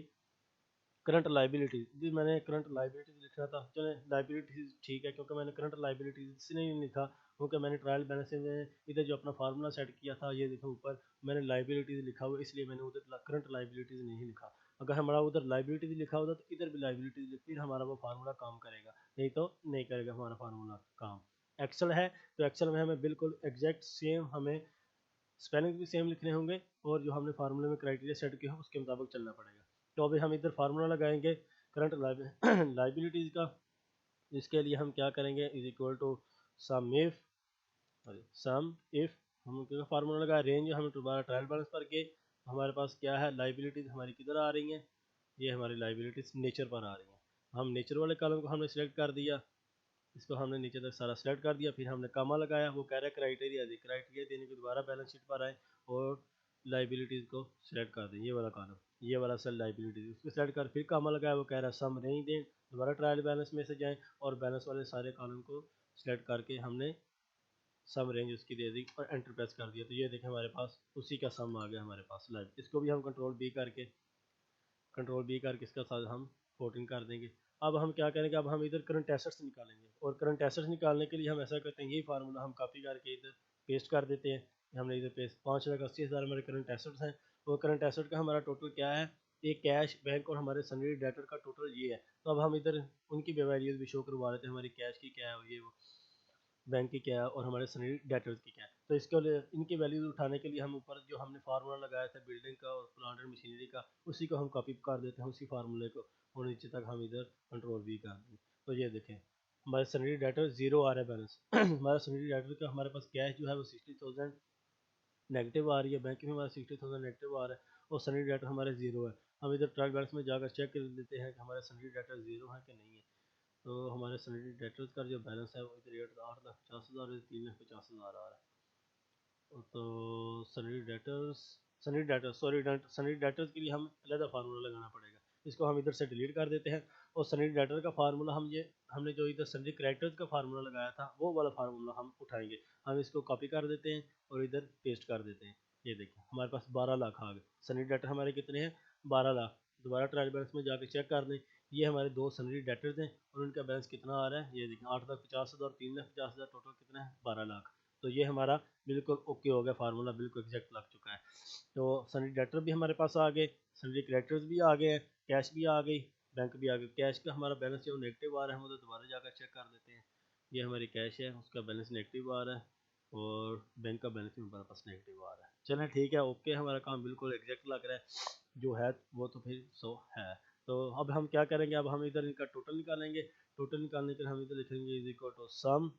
[SPEAKER 1] करंट लाइबिलिटीज भी मैंने करंट लाइबिलिटीज लिखना था, चले लाइबिलिटीज ठीक है, क्योंकि मैंने करंट लाइबिलिटीज इसलिए नहीं लिखा क्योंकि मैंने ट्रायल बैलेंस में इधर जो अपना फार्मूला सेट किया था, ये देखो ऊपर मैंने लाइबिलिटीज लिखा हुआ, इसलिए मैंने उधर करंट लाइबिलिटीज नहीं लिखा। अगर हमारा उधर लाइबिलिटीज लिखा होता तो इधर भी लाइबिलिटीज लिख, फिर हमारा वो फार्मूला काम करेगा, नहीं तो नहीं करेगा हमारा फार्मूला काम। एक्सेल है तो एक्सेल में हमें बिल्कुल एग्जैक्ट सेम हमें स्पेलिंग भी सेम लिखने होंगे और जो हमने फार्मूले में क्राइटेरिया सेट किया है उसके मुताबिक चलना पड़ेगा। तो अभी हम इधर फार्मूला लगाएंगे करंट लाइबिलिटीज़ का। इसके लिए हम क्या करेंगे, is equal to sum if, sum if हम क्या फार्मूला लगाए, रेंज हमें दोबारा ट्रायल बैलेंस पर के हमारे पास क्या है, लाइबिलिटीज़ हमारी किधर आ रही हैं, ये हमारी लाइबिलिटीज़ नेचर पर आ रही हैं। हम नेचर वाले कॉलम को हमने सिलेक्ट कर दिया, इसको हमने नीचे तक सारा सेलेक्ट कर दिया, फिर हमने कामा लगाया, वो कह रहा है क्राइटेरिया दी, क्राइटेरिया देने के दोबारा बैलेंस शीट पर आए और लाइबिलिटीज़ को सिलेक्ट कर दें, ये वाला कॉलम, ये वाला सेल लाइबिलिटीज़, उसको सेलेक्ट कर फिर कामा लगाया, वो कह रहा है सम रेंज दें, दोबारा ट्रायल बैलेंस में से जाएं और बैलेंस वाले सारे कॉलम को सिलेक्ट करके हमने सम रेंज उसकी दे दी और एंटर प्रेस कर दिया। तो ये देखें हमारे पास उसी का सम आ गया हमारे पास लाइव। इसको भी हम कंट्रोल बी करके इसका साथ हम 14 कर देंगे। अब हम क्या करेंगे, अब हम इधर करंट एसेट्स निकालेंगे और करंट एसेट्स निकालने के लिए हम ऐसा करते हैं, यही फार्मूला हम कॉपी करके इधर पेस्ट कर देते हैं। हमने इधर पेस्ट 5,80,000 हमारे करंट एसेट्स हैं और करंट एसेट का हमारा टोटल क्या है, ये कैश बैंक और हमारे सन्ड्री डेटर का टोटल ये है। तो अब हम इधर उनकी वैल्यूज भी शो करवा लेते हैं, हमारी कैश की क्या है, ये वो बैंक की क्या है और हमारे सनी डेटर्स की क्या है। तो इसके लिए इनकी वैल्यूज उठाने के लिए हम ऊपर जो हमने फार्मूला लगाया था बिल्डिंग का और प्लांट एंड मशीनरी का, उसी को हम कॉपी कर देते हैं उसी फार्मूले को और नीचे तक हम इधर कंट्रोल भी कर देंगे। तो ये देखें हमारे सनी डेटर जीरो आ रहा है बैलेंस हमारा सनी डेटर का हमारे पास कैश जो है वो 60,000 नेगेटिव आ रही है, बैंक में हमारा 60,000 नेगेटिव आ रहा है और सनी डेटर हमारे जीरो है। हम इधर ट्रायल बैलेंस में जाकर चेक कर लेते हैं कि हमारे सनी डेटर जीरो है कि नहीं है। तो हमारे सैलरी डेटर्स का जो बैलेंस है वो इधर 8,50,000 3,50,000 आ रहा है। तो सैलरी डेटर्स के लिए हम अलग फार्मूला लगाना पड़ेगा, इसको हम इधर से डिलीट कर देते हैं और सैलरी डेटर का फार्मूला हमने जो इधर सैलरी कैरेक्टर्स का फार्मूला लगाया था वो वाला फार्मूला हम उठाएंगे। हम इसको कॉपी कर देते हैं और इधर पेस्ट कर देते हैं। ये देखिए हमारे पास 12 लाख आ गए, सैलरी डेटर हमारे कितने हैं 12 लाख। दोबारा ट्रायल बैलेंस में जाकर चेक कर दें, ये हमारे दो सैलरी डेटर्स हैं और उनका बैलेंस कितना आ रहा है, ये देखिए 8,50,000 और 3,50,000, टोटल कितना है 12 लाख। तो ये हमारा बिल्कुल ओके हो गया, फार्मूला बिल्कुल एग्जैक्ट लग चुका है। तो सैलरी डेटर भी हमारे पास आ गए, सैलरी क्रेडिटर्स भी आ गए हैं, कैश भी आ गई, बैंक भी आ गई। कैश का हमारा बैलेंस जो नेगेटिव आ रहा है हम तो दोबारा जाकर चेक कर देते हैं, ये हमारी कैश है उसका बैलेंस नेगेटिव आ रहा है और बैंक का बैलेंस भी हमारे पास नेगेटिव आ रहा है। चलें ठीक है, ओके, हमारा काम बिल्कुल एग्जैक्ट लग रहा है जो है वो, तो फिर सो है। तो अब हम क्या करेंगे, अब हम इधर इनका टोटल निकालेंगे। टोटल निकालने के लिए हम इधर लिखेंगे इज इक्वल टू सम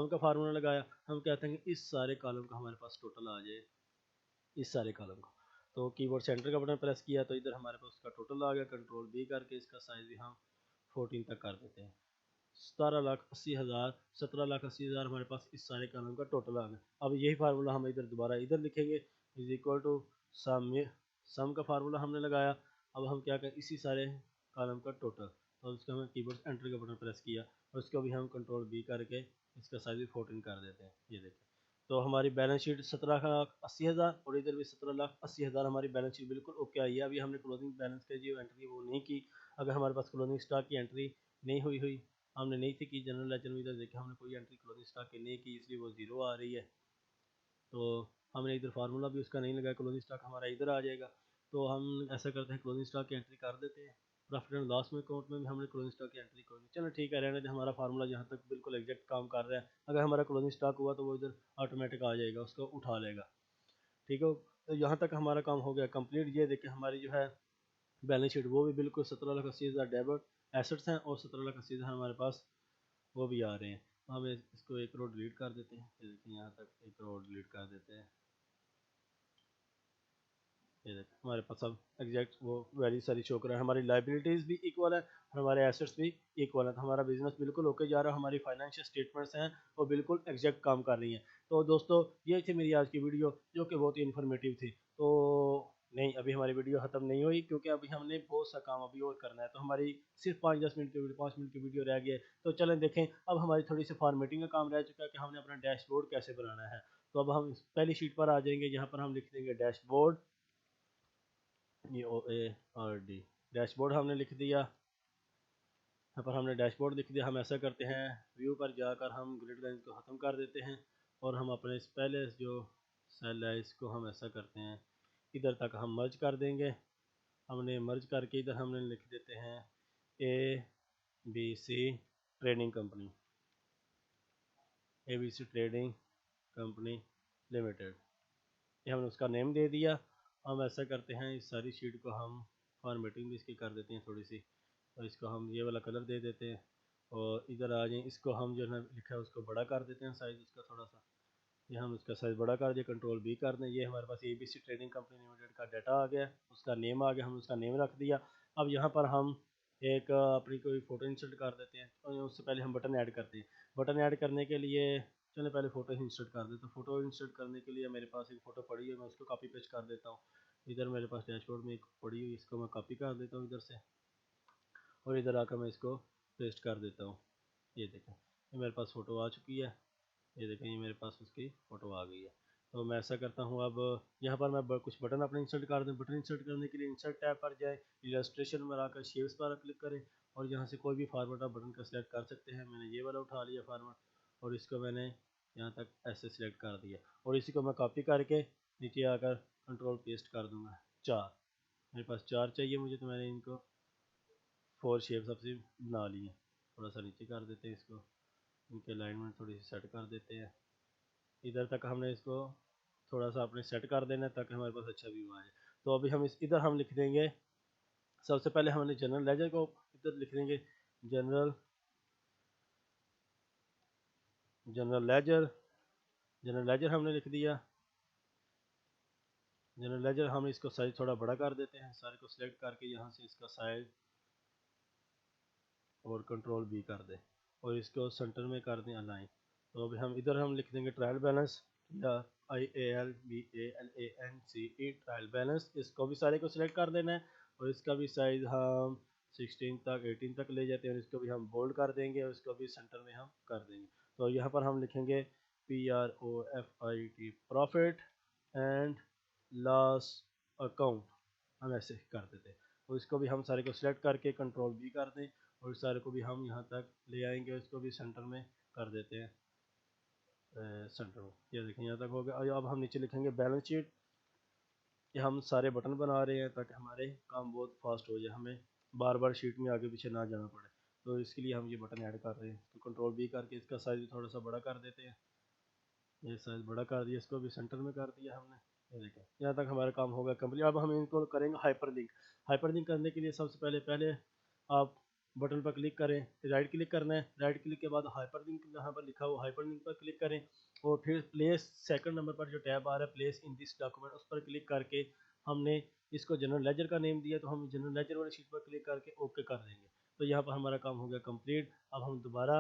[SPEAKER 1] का फार्मूला लगाया, हम कहते हैं कि इस सारे कॉलम का हमारे पास टोटल आ जाए, इस सारे कॉलम का। तो कीबोर्ड सेंटर का बटन प्रेस किया तो इधर हमारे पास उसका टोटल आ गया, कंट्रोल बी करके इसका साइज भी हम 14 तक कर देते हैं। 17,80,000 17,80,000 हमारे पास इस सारे कॉलम का टोटल आ गया। अब यही फार्मूला हम इधर दोबारा इधर लिखेंगे, इज इक्वल टू सम का फार्मूला हमने लगाया। अब हम क्या करें, इसी सारे कॉलम का टोटल, तो उसको हमें कीबोर्ड एंटर का बटन प्रेस किया और उसको भी हम कंट्रोल बी करके इसका साइज भी 14 कर देते हैं। ये देखें तो हमारी बैलेंस शीट 17,80,000 और इधर भी 17,80,000 हमारी बैलेंस शीट बिल्कुल ओके आई है। अभी हमने क्लोजिंग बैलेंस की जो एंट्री वो नहीं की। अगर हमारे पास क्लोजिंग स्टॉक की एंट्री नहीं हुई हमने नहीं थी की जनरल लेजर में, इधर देखिए हमने कोई एंट्री क्लोजिंग स्टॉक की नहीं की, इसलिए वो जीरो आ रही है। तो हमने इधर फार्मूला भी उसका नहीं लगाया, क्लोजिंग स्टॉक हमारा इधर आ जाएगा। तो हम ऐसा करते हैं क्लोजिंग स्टॉक की एंट्री कर देते हैं। प्रॉफिट एंड लॉस में अकाउंट में भी हमने क्लोजिंग स्टॉक की एंट्री कर दी। चलो ठीक है, रहने दे, हमारा फार्मूला जहाँ तक बिल्कुल एग्जैक्ट काम कर रहा है। अगर हमारा क्लोजिंग स्टॉक हुआ तो वो इधर ऑटोमेटिक आ जाएगा, उसको उठा लेगा। ठीक है, तो यहाँ तक हमारा काम हो गया कंप्लीट। ये देखिए हमारी जो है बैलेंस शीट वो भी बिल्कुल 17,80,000 डेबिट एसेट्स हैं और 17,80,000 हमारे पास वो भी आ रहे हैं। तो हम इसको 1 करोड़ डिलीट कर देते हैं। ये देखिए यहाँ तक 1 करोड़ डिलीट कर देते हैं। ये देखिए हमारे पास अब एग्जैक्ट वो वैल्यू सारी शो कर रहा है, हमारी लाइबिलिटीज़ भी इक्वल है, हमारे एसेट्स भी इक्वल है। तो हमारा बिजनेस बिल्कुल ओके जा रहा है, हमारी फाइनेंशियल स्टेटमेंट्स हैं वो बिल्कुल एग्जैक्ट काम कर रही हैं। तो दोस्तों ये थी मेरी आज की वीडियो जो कि बहुत ही इन्फॉर्मेटिव थी। तो नहीं, अभी हमारी वीडियो ख़त्म नहीं हुई क्योंकि अभी हमने बहुत सा काम अभी और करना है। तो हमारी सिर्फ 5-10 मिनट की वीडियो 5 मिनट की वीडियो रह गई है। तो चलें देखें, अब हमारी थोड़ी सी फॉर्मेटिंग का काम रह चुका है कि हमने अपना डैशबोर्ड कैसे बनाना है। तो अब हम पहली शीट पर आ जाएंगे, जहाँ पर हम लिख देंगे डैशबोर्ड, ये OARD, डैशबोर्ड हमने लिख दिया, यहाँ पर हमने डैशबोर्ड लिख दिया। हम ऐसा करते हैं, व्यू पर जाकर हम ग्रिड लाइन को ख़त्म कर देते हैं और हम अपने इस पहले जो सेल है इसको हम ऐसा करते हैं, इधर तक हम मर्ज कर देंगे। हमने मर्ज करके इधर हमने लिख देते हैं ABC trading company, ABC trading company limited, ये हमने उसका नेम दे दिया। हम ऐसा करते हैं, इस सारी शीट को हम फॉर्मेटिंग भी इसकी कर देते हैं थोड़ी सी, और इसको हम ये वाला कलर दे देते हैं और इधर आ जाएं, इसको हम जो है लिखा है उसको बड़ा कर देते हैं साइज़ उसका थोड़ा सा, ये हम उसका साइज़ बड़ा कर दिया, कंट्रोल B कर दें। ये हमारे पास ABC ट्रेडिंग कंपनी लिमिटेड का डाटा आ गया, उसका नेम आ गया, हम उसका नेम रख दिया। अब यहाँ पर हम एक अपनी कोई फ़ोटो इंसर्ट कर देते हैं, और उससे पहले हम बटन ऐड करते हैं। बटन ऐड करने के लिए चलिए पहले फ़ोटो इंसर्ट कर देते हैं। फ़ोटो इंसर्ट करने के लिए मेरे पास एक फ़ोटो पड़ी है, मैं उसको कॉपी पेस्ट कर देता हूँ। इधर मेरे पास डैशबोर्ड में एक पड़ी हुई, इसको मैं कॉपी कर देता हूँ इधर से, और इधर आकर मैं इसको पेस्ट कर देता हूँ। ये देखें, ये मेरे पास फ़ोटो आ चुकी है, ये देखें ये मेरे पास उसकी फ़ोटो आ गई है। तो मैं ऐसा करता हूँ, अब यहाँ पर मैं कुछ बटन अपने इंसर्ट कर दूँ। बटन इंसर्ट करने के लिए इंसर्ट टैब पर जाए, इलस्ट्रेशन में आकर शेप्स पर क्लिक करें और यहाँ से कोई भी फार्मेट आप बटन का सिलेक्ट कर सकते हैं। मैंने ये वाला उठा लिया फार्मेट और इसको मैंने यहाँ तक ऐसे सिलेक्ट कर दिया, और इसी को मैं कॉपी करके नीचे आकर कंट्रोल पेस्ट कर दूँगा। 4 मेरे पास 4 चाहिए मुझे, तो मैंने इनको 4 शेप सबसे बना ली है। थोड़ा सा नीचे कर देते हैं इसको, इनके अलाइनमेंट थोड़ी सी सेट कर देते हैं। इधर तक हमने इसको थोड़ा सा अपने सेट कर देना ताकि हमारे पास अच्छा व्यू आए। तो अभी हम इधर हम लिख देंगे, सबसे पहले हमने जनरल लेजर को इधर लिख देंगे, general general ledger general ledger हमने लिख दिया। जनरल लेजर हम इसको साइज थोड़ा बड़ा कर देते हैं, सारे को सिलेक्ट करके यहाँ से इसका साइज और कंट्रोल B कर दें और इसको सेंटर में कर दें अलाइन। तो अभी हम इधर हम लिख देंगे ट्रायल बैलेंस, या IALBALANCE ट्रायल बैलेंस। इसको भी सारे को सिलेक्ट कर देना है और इसका भी साइज़ हम 16 तक 18 तक ले जाते हैं, और इसको भी हम बोल्ड कर देंगे और इसको भी सेंटर में हम कर देंगे। तो यहाँ पर हम लिखेंगे PROFIT profit and loss account, हम ऐसे कर देते हैं। तो इसको भी हम सारे को सिलेक्ट करके कंट्रोल B कर दें और इस सारे को भी हम यहाँ तक ले आएंगे, इसको भी सेंटर में कर देते हैं, सेंटर में। ये देखें यहाँ तक हो गया। अब हम नीचे लिखेंगे बैलेंस शीट। ये हम सारे बटन बना रहे हैं ताकि हमारे काम बहुत फास्ट हो जाए, हमें बार बार शीट में आगे पीछे ना जाना पड़े, तो इसके लिए हम ये बटन ऐड कर रहे हैं। तो कंट्रोल B करके इसका साइज़ भी थोड़ा सा बड़ा कर देते हैं, ये साइज़ बड़ा कर दिया, इसको भी सेंटर में कर दिया हमने। ये देखें यहाँ तक हमारा काम होगा कंप्लीट। अब हम इनको करेंगे हाइपर लिंक। हाइपर लिंक करने के लिए सबसे पहले आप बटन पर क्लिक करें, राइट क्लिक करना है, राइट क्लिक के बाद हाइपर लिंक यहाँ पर लिखा हुआ हाइपर लिंक पर क्लिक करें, और फिर प्लेस सेकंड नंबर पर जो टैब आ रहा है प्लेस इन दिस डॉक्यूमेंट, उस पर क्लिक करके हमने इसको जनरल लेजर का नेम दिया, तो हम जनरल लेजर वाली शीट पर क्लिक करके ओके कर देंगे। तो यहाँ पर हमारा काम हो गया कंप्लीट। अब हम दोबारा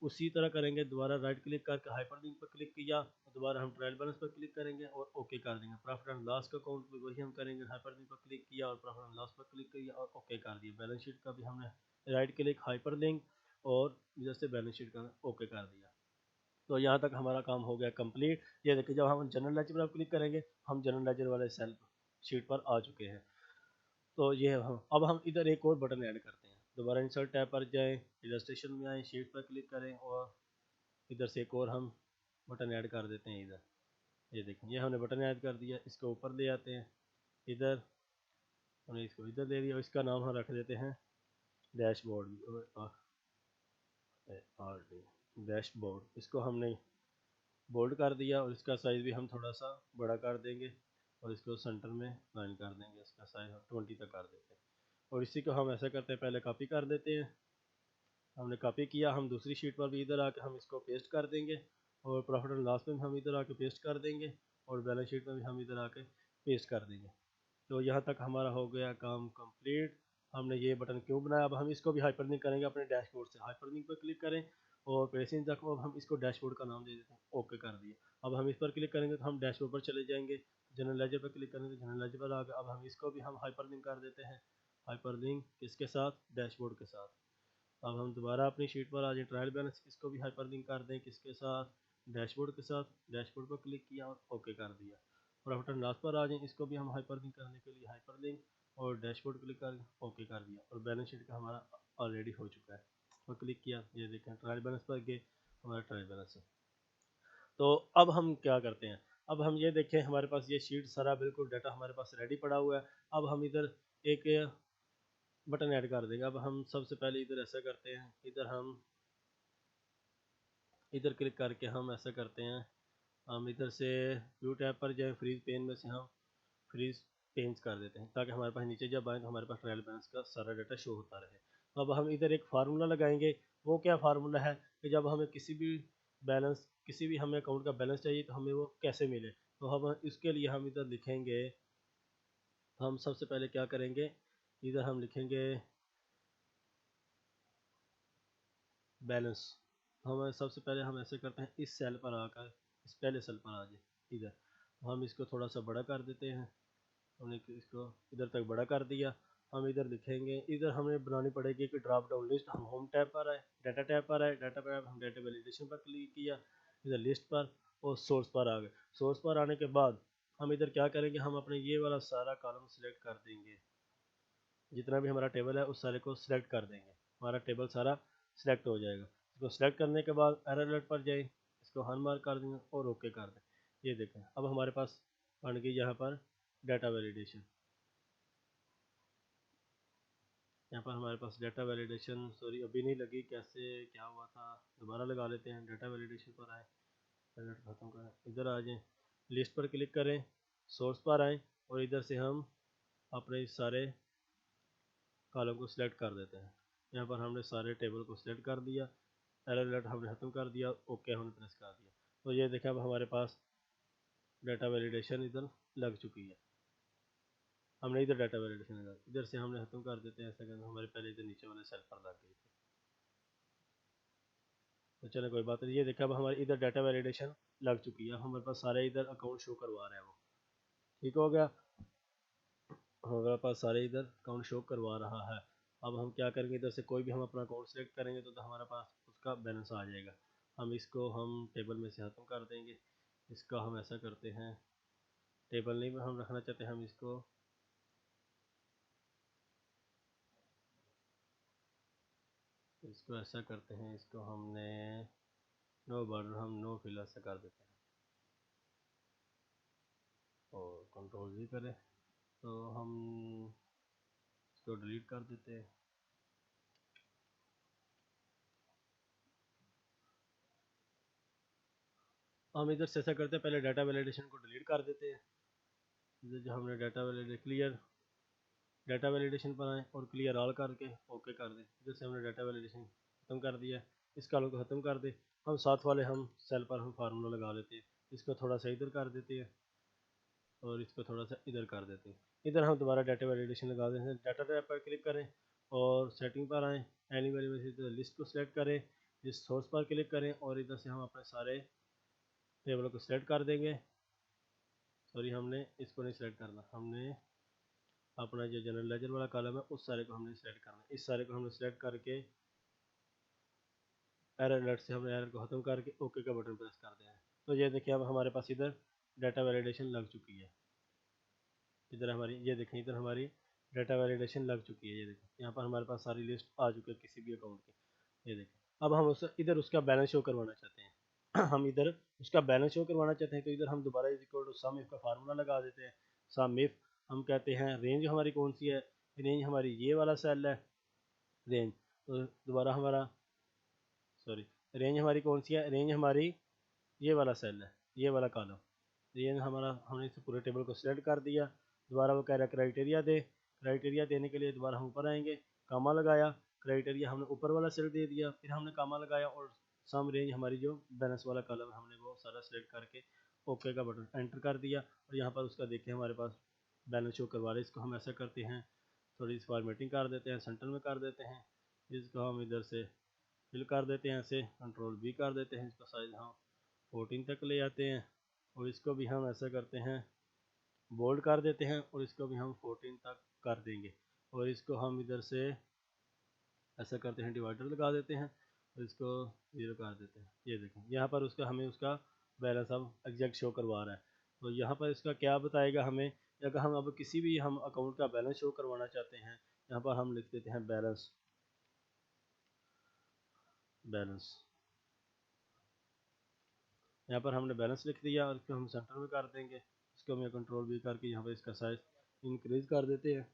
[SPEAKER 1] उसी तरह करेंगे, दोबारा राइट क्लिक करके हाइपरलिंक पर क्लिक किया, दोबारा हम ट्रायल बैलेंस पर क्लिक करेंगे और ओके कर देंगे। प्रॉफिट एंड लॉस का अकाउंट भी वही हम करेंगे, हाइपरलिंक पर क्लिक किया और प्रॉफिट एंड लॉस पर क्लिक किया और ओके कर दिया। बैलेंस शीट का भी हमने राइट क्लिक हाइपरलिंक और इधर से बैलेंस शीट का ओके कर दिया। तो यहाँ तक हमारा काम हो गया कंप्लीट। ये देखिए जब हम जनरल लेजर पर क्लिक करेंगे, हम जनरल लेजर वाले सेल शीट पर आ चुके हैं। तो ये अब हम इधर एक और बटन ऐड करते हैं। दोबारा इंसर्ट टैब पर जाएं, इलस्ट्रेशन में आए, शीट पर क्लिक करें और इधर से एक और हम बटन ऐड कर देते हैं इधर। ये देखें ये हमने बटन ऐड कर दिया, इसको ऊपर ले आते हैं, इधर हमने इसको इधर ले दिया, इसका नाम हम रख देते हैं डैशबोर्ड, डैशबोर्ड। इसको हमने बोल्ड कर दिया और इसका साइज़ भी हम थोड़ा सा बड़ा कर देंगे और इसको सेंटर में लाइन कर देंगे, इसका साइज़ हम 20 तक कर देते हैं। और इसी को हम ऐसा करते हैं, पहले कॉपी कर देते हैं। हमने कॉपी किया, हम दूसरी शीट पर भी इधर आके हम इसको पेस्ट कर देंगे और प्रॉफिट एंड लॉस में भी हम इधर आके पेस्ट कर देंगे और बैलेंस शीट में भी हम इधर आके पेस्ट कर देंगे। तो यहाँ तक हमारा हो गया काम कंप्लीट। हमने ये बटन क्यों बनाया, अब हम इसको भी हाइपरलिंक करेंगे अपने डैशबोर्ड से। हाइपरलिंक पर क्लिक करें और पेसिंग तक अब हम इसको डैशबोर्ड का नाम दे देते हैं, ओके कर दिए। अब हम इस पर क्लिक करेंगे तो हम डैशबोर्ड पर चले जाएंगे, जनरल लेजर पर क्लिक करेंगे तो जनरल लेजर पर आ गए। अब हम इसको भी हम हाइपरलिंक कर देते हैं, हाइपरलिंक किसके साथ, डैशबोर्ड के साथ। अब हम दोबारा अपनी शीट पर आ जाए, ट्रायल बैलेंस इसको भी हाइपरलिंक कर दें, किसके साथ, डैशबोर्ड के साथ। डैशबोर्ड पर क्लिक किया और ओके कर दिया। प्रॉफिट एंड लॉस पर आ जाएं, इसको भी हम हाइपरलिंक करने के लिए हाइपरलिंक और डैशबोर्ड क्लिक कर ओके कर दिया और बैलेंस शीट का हमारा ऑलरेडी हो चुका है। और क्लिक किया, ये देखें ट्रायल बैलेंस पर गए, हमारा ट्रायल बैलेंस है। तो अब हम क्या करते हैं, अब हम ये देखें हमारे पास ये शीट सारा बिल्कुल डाटा हमारे पास रेडी पड़ा हुआ है। अब हम इधर एक बटन ऐड कर देंगे। अब हम सबसे पहले इधर ऐसा करते हैं, इधर हम इधर क्लिक करके हम ऐसा करते हैं, हम इधर से व्यू टैब पर जाएं, फ्रीज पेन में से हम फ्रीज पेंस कर देते हैं ताकि हमारे पास नीचे जब आए तो हमारे पास ट्रायल बैलेंस का सारा डाटा शो होता रहे। तो अब हम इधर एक फार्मूला लगाएंगे। वो क्या फार्मूला है कि जब हमें किसी भी हमें अकाउंट का बैलेंस चाहिए तो हमें वो कैसे मिले, तो हम इसके लिए हम इधर लिखेंगे, हम सबसे पहले क्या करेंगे, इधर हम लिखेंगे बैलेंस। हम सबसे पहले हम ऐसे करते हैं, इस सेल पर आकर इस पहले सेल पर आ जाए इधर, तो हम इसको थोड़ा सा बड़ा कर देते हैं। हमने इसको इधर तक बड़ा कर दिया। हम इधर लिखेंगे, इधर हमें बनानी पड़ेगी कि ड्रॉप डाउन लिस्ट। हम होम टैब पर आए, डाटा टैब पर आए, डाटा पर हम डाटा वैलिडेशन पर क्लिक किया, इधर लिस्ट पर और सोर्स पर आ गए। सोर्स पर आने के बाद हम इधर क्या करेंगे, हम अपने ये वाला सारा कॉलम सिलेक्ट कर देंगे, जितना भी हमारा टेबल है उस सारे को सिलेक्ट कर देंगे, हमारा टेबल सारा सिलेक्ट हो जाएगा। इसको सिलेक्ट करने के बाद एरर अलर्ट पर जाए, इसको हन मार्क कर देंगे और ओके कर दें। ये देखें अब हमारे पास बन गई यहाँ पर डाटा वैलिडेशन। यहाँ पर हमारे पास डाटा वैलिडेशन, सॉरी अभी नहीं लगी, कैसे क्या हुआ था, दोबारा लगा लेते हैं। डाटा वैलिडेशन पर आए, अलर्ट खत्म करें, इधर आ जाएं, लिस्ट पर क्लिक करें, सोर्स पर आएँ और इधर से हम अपने सारे कॉलम को सिलेक्ट कर देते हैं। यहाँ पर हमने सारे टेबल को सिलेक्ट कर दिया, एरर अलर्ट हमने खत्म कर दिया, ओके हमने प्रेस कर दिया। तो ये देखें अब हमारे पास डाटा वैलिडेशन इधर लग चुकी है। हमने इधर डाटा वैलिडेशन लगा, इधर से हमने खत्म कर देते हैं, ऐसा करके हमारे पहले इधर नीचे वाले सेल पर लग गई थी। तो चलो कोई बात नहीं, ये देखा अब हमारी इधर डाटा वैलिडेशन लग चुकी है। हमारे पास सारे इधर अकाउंट शो करवा रहा है, वो ठीक हो गया, हमारे पास सारे इधर अकाउंट शो करवा रहा है। अब हम क्या करेंगे, इधर से कोई भी हम अपना अकाउंट सेलेक्ट करेंगे तो हमारे पास उसका बैलेंस आ जाएगा। हम इसको हम टेबल में से खत्म कर देंगे। इसका हम ऐसा करते हैं, टेबल नहीं हम रखना चाहते, हम इसको ऐसा करते हैं, इसको हमने नो बॉर्डर हम नो फिल ऐसा कर देते हैं और कंट्रोल जी करें तो हम इसको डिलीट कर देते हैं। हम इधर से ऐसा करते हैं, पहले डाटा वैलिडेशन को डिलीट कर देते हैं। इधर जो हमने data validation clear data validation पर आए और क्लियर ऑल करके ओके कर दें। इधर से हमने डाटा वैलिडेशन ख़त्म कर दिया, इस कॉलम को ख़त्म कर दे। हम साथ वाले हम सेल पर हम फार्मूला लगा लेते हैं, इसको थोड़ा सा इधर कर देते हैं और इसको थोड़ा सा इधर कर देते हैं। इधर हम दोबारा डाटा वैलिडेशन लगा देते हैं, डाटा टैब पर क्लिक करें और सेटिंग पर आएँ, एनी वैल्यू लिस्ट को सिलेक्ट करें, इस सोर्स पर क्लिक करें और इधर से हम अपने सारे टेबल को सिलेक्ट कर देंगे। सॉरी हमने इसको नहीं सिलेक्ट करना, हमने अपना जो जनरल लेजर वाला कॉलम है उस सारे को हमने सेलेक्ट करना है। इस सारे को हमने सेलेक्ट करके एरर अलर्ट से हमने एरर को ख़त्म करके ओके का बटन प्रेस कर दिया है। तो ये देखिए अब हमारे पास इधर डाटा वैलिडेशन लग चुकी है। इधर हमारी ये देखें, इधर हमारी डाटा वैलिडेशन लग चुकी है। ये देखें यहाँ पर हमारे पास सारी लिस्ट आ चुकी है किसी भी अकाउंट की। ये देखें अब हम इधर उसका बैलेंस शो करवाना चाहते हैं हम इधर उसका बैलेंस शो करवाना चाहते हैं तो इधर हम दोबारा is equal to sum if का फार्मूला लगा देते हैं। सम इफ हम कहते हैं रेंज हमारी कौन सी है, रेंज हमारी ये वाला सेल है रेंज। तो दोबारा हमारा सॉरी रेंज हमारी कौन सी है, रेंज हमारी ये वाला सेल है, ये वाला कॉलम। रेंज हमारा, हमने इस पूरे टेबल को सिलेक्ट कर दिया। दोबारा वो कह रहा है क्राइटेरिया दे, क्राइटेरिया देने के लिए दोबारा हम ऊपर आएंगे, कामा लगाया, क्राइटेरिया हमने ऊपर वाला सेल दे दिया, फिर हमने कामा लगाया और सम रेंज हमारी जो बैलेंस वाला कॉलम है हमने वो सारा सिलेक्ट करके ओके का बटन एंटर कर दिया। और यहाँ पर उसका देखिए हमारे पास बैलेंस शो करवा रहे। इसको हम ऐसा करते हैं, थोड़ी सी फॉर्मेटिंग कर देते हैं, सेंटर में कर देते हैं, इसको हम इधर से फिल कर देते हैं, ऐसे कंट्रोल भी कर देते हैं, इसका साइज हम 14 तक ले आते हैं और इसको भी हम ऐसा करते हैं बोल्ड कर देते हैं और इसको भी हम 14 तक कर देंगे। और इसको हम इधर से ऐसा करते हैं डिवाइडर लगा देते हैं और इसको 0 कर देते हैं। ये देखें यहाँ पर उसका हमें उसका बैलेंस अब एग्जैक्ट शो करवा रहा है। तो यहाँ पर इसका क्या बताएगा हमें, अगर हम अब किसी भी हम अकाउंट का बैलेंस शो करवाना चाहते हैं, यहाँ पर हम लिख देते हैं बैलेंस। यहाँ पर हमने बैलेंस लिख दिया और इसको हम सेंटर में कर देंगे। इसको हमें कंट्रोल भी करके यहाँ पर इसका साइज इंक्रीज कर देते हैं।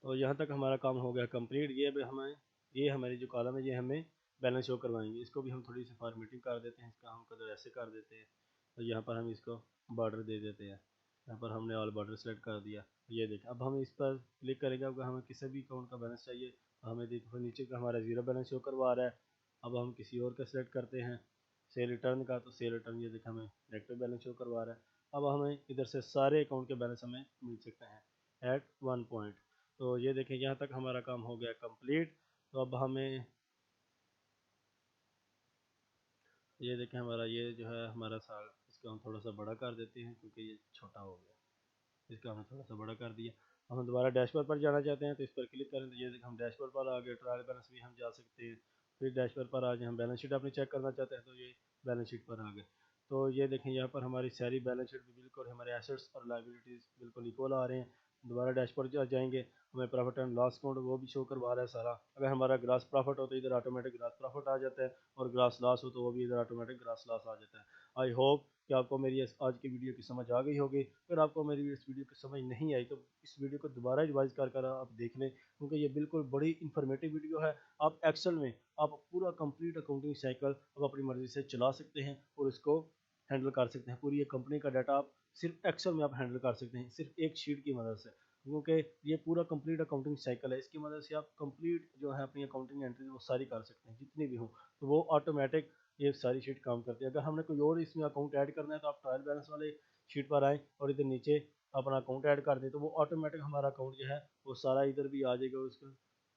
[SPEAKER 1] तो यहाँ तक हमारा काम हो गया कंप्लीट। ये हमारी जो कॉलम है ये हमें बैलेंस शो करवाएंगे। इसको भी हम थोड़ी सी फॉर्मेटिंग कर देते हैं, इसका हम कलर ऐसे कर देते हैं। तो यहाँ पर हम इसको बॉर्डर दे देते हैं। यहाँ पर हमने ऑल बॉर्डर सेलेक्ट कर दिया। ये देखें, अब हम इस पर क्लिक करेंगे। अगर हमें किसी भी अकाउंट का बैलेंस चाहिए तो हमें देखो नीचे का हमारा ज़ीरो बैलेंस शो करवा रहा है। अब हम किसी और का सिलेक्ट करते हैं सेल रिटर्न का, तो सेल रिटर्न ये देखें हमें नेगेटिव बैलेंस शो करवा रहा है। अब हमें इधर से सारे अकाउंट के बैलेंस हमें मिल सकते हैं एट वन पॉइंट। तो ये देखें यहाँ तक हमारा काम हो गया कंप्लीट। तो अब हमें ये देखें हमारा ये जो है हमारा साल, इसको हम थोड़ा सा बड़ा कर देते हैं क्योंकि ये छोटा हो गया। इसका हमने थोड़ा सा बड़ा कर दिया। हम दोबारा डैशबोर्ड पर जाना चाहते हैं तो इस पर क्लिक करें तो ये देखें हम डैशबोर्ड पर आ गए। ट्रायल बैलेंस भी हम जा सकते हैं। फिर डैशबोर्ड पर आ जाए, हम बैलेंस शीट अपनी चेक करना चाहते हैं तो ये बैलेंस शीट पर आ गए। तो ये देखें यहाँ पर हमारी सारी बैलेंस शीट भी बिल्कुल, हमारे एसेट्स और लाइबिलिटीज़ बिल्कुल इक्वल आ रहे हैं। दोबारा डैशबोर्ड जाएंगे, हमें प्रॉफिट एंड लॉस अकाउंट वो भी शो करवा रहा है सारा। अगर हमारा ग्रास प्रॉफिट हो तो इधर ऑटोमेटिक ग्रास प्रॉफिट आ जाता है, और ग्रास लॉस हो तो वो भी इधर ऑटोमेटिक ग्रास लॉस आ जाता है। आई होप कि आपको मेरी आज की वीडियो की समझ आ गई होगी। अगर आपको मेरी इस वीडियो की समझ नहीं आई तो इस वीडियो को दोबारा रिवाइज कर आप देख लें, क्योंकि ये बिल्कुल बड़ी इंफॉर्मेटिव वीडियो है। आप एक्सेल में आप पूरा कंप्लीट अकाउंटिंग साइकिल आप अपनी मर्जी से चला सकते हैं और उसको हैंडल कर सकते हैं। पूरी कंपनी का डाटा आप सिर्फ एक्सेल में आप हैंडल कर सकते हैं, सिर्फ एक शीट की मदद से। क्योंकि ये पूरा कंप्लीट अकाउंटिंग साइकिल है, इसकी मदद से आप कंप्लीट जो है अपनी अकाउंटिंग एंट्री वो सारी कर सकते हैं जितनी भी हो, तो वो ऑटोमेटिक ये सारी शीट काम करती है। अगर हमने कोई और इसमें अकाउंट ऐड करना है तो आप ट्रायल बैलेंस वाले शीट पर आएँ और इधर नीचे अपना अकाउंट ऐड कर दें तो वो ऑटोमेटिक हमारा अकाउंट जो है वो सारा इधर भी आ जाएगा, उसका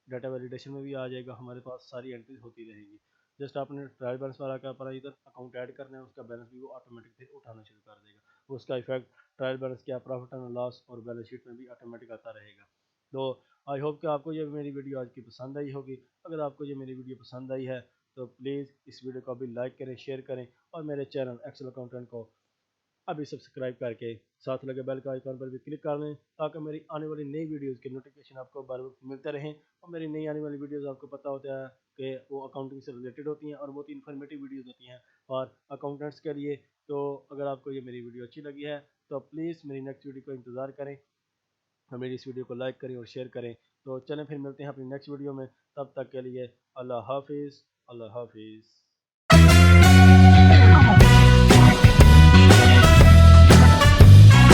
[SPEAKER 1] डाटा वैलिडेशन में भी आ जाएगा। हमारे पास सारी एंट्रीज होती रहेगी। जस्ट आपने ट्रायल बैलेंस वाला का अपना इधर अकाउंट ऐड करना है, उसका बैलेंस भी वो ऑटोमेटिक फिर उठाना शुरू कर देगा। उसका इफेक्ट ट्रायल बैलेंस क्या प्रॉफिट एंड लॉस और बैलेंस शीट में भी ऑटोमेटिक आता रहेगा। तो आई होप कि आपको ये मेरी वीडियो आज की पसंद आई होगी। अगर आपको ये मेरी वीडियो पसंद आई है तो प्लीज़ इस वीडियो को अभी लाइक करें, शेयर करें, और मेरे चैनल एक्सेल अकाउंटेंट को अभी सब्सक्राइब करके साथ लगे बेल का आइकन पर भी क्लिक कर लें, ताकि मेरी आने वाली नई वीडियोज़ के नोटिफिकेशन आपको बार बार मिलते रहें। और मेरी नई आने वाली वीडियोज़ आपको पता होता है कि वो अकाउंटिंग से रिलेटेड होती हैं और बहुत इन्फॉर्मेटिव वीडियोज़ होती हैं और अकाउंटेंट्स के लिए। तो अगर आपको ये मेरी वीडियो अच्छी लगी है तो प्लीज़ मेरी नेक्स्ट वीडियो को इंतज़ार करें और मेरी इस वीडियो को लाइक करें और शेयर करें। तो चलें फिर मिलते हैं अपनी नेक्स्ट वीडियो में, तब तक के लिए अल्लाह हाफिज़। अल्लाह हाफिज़।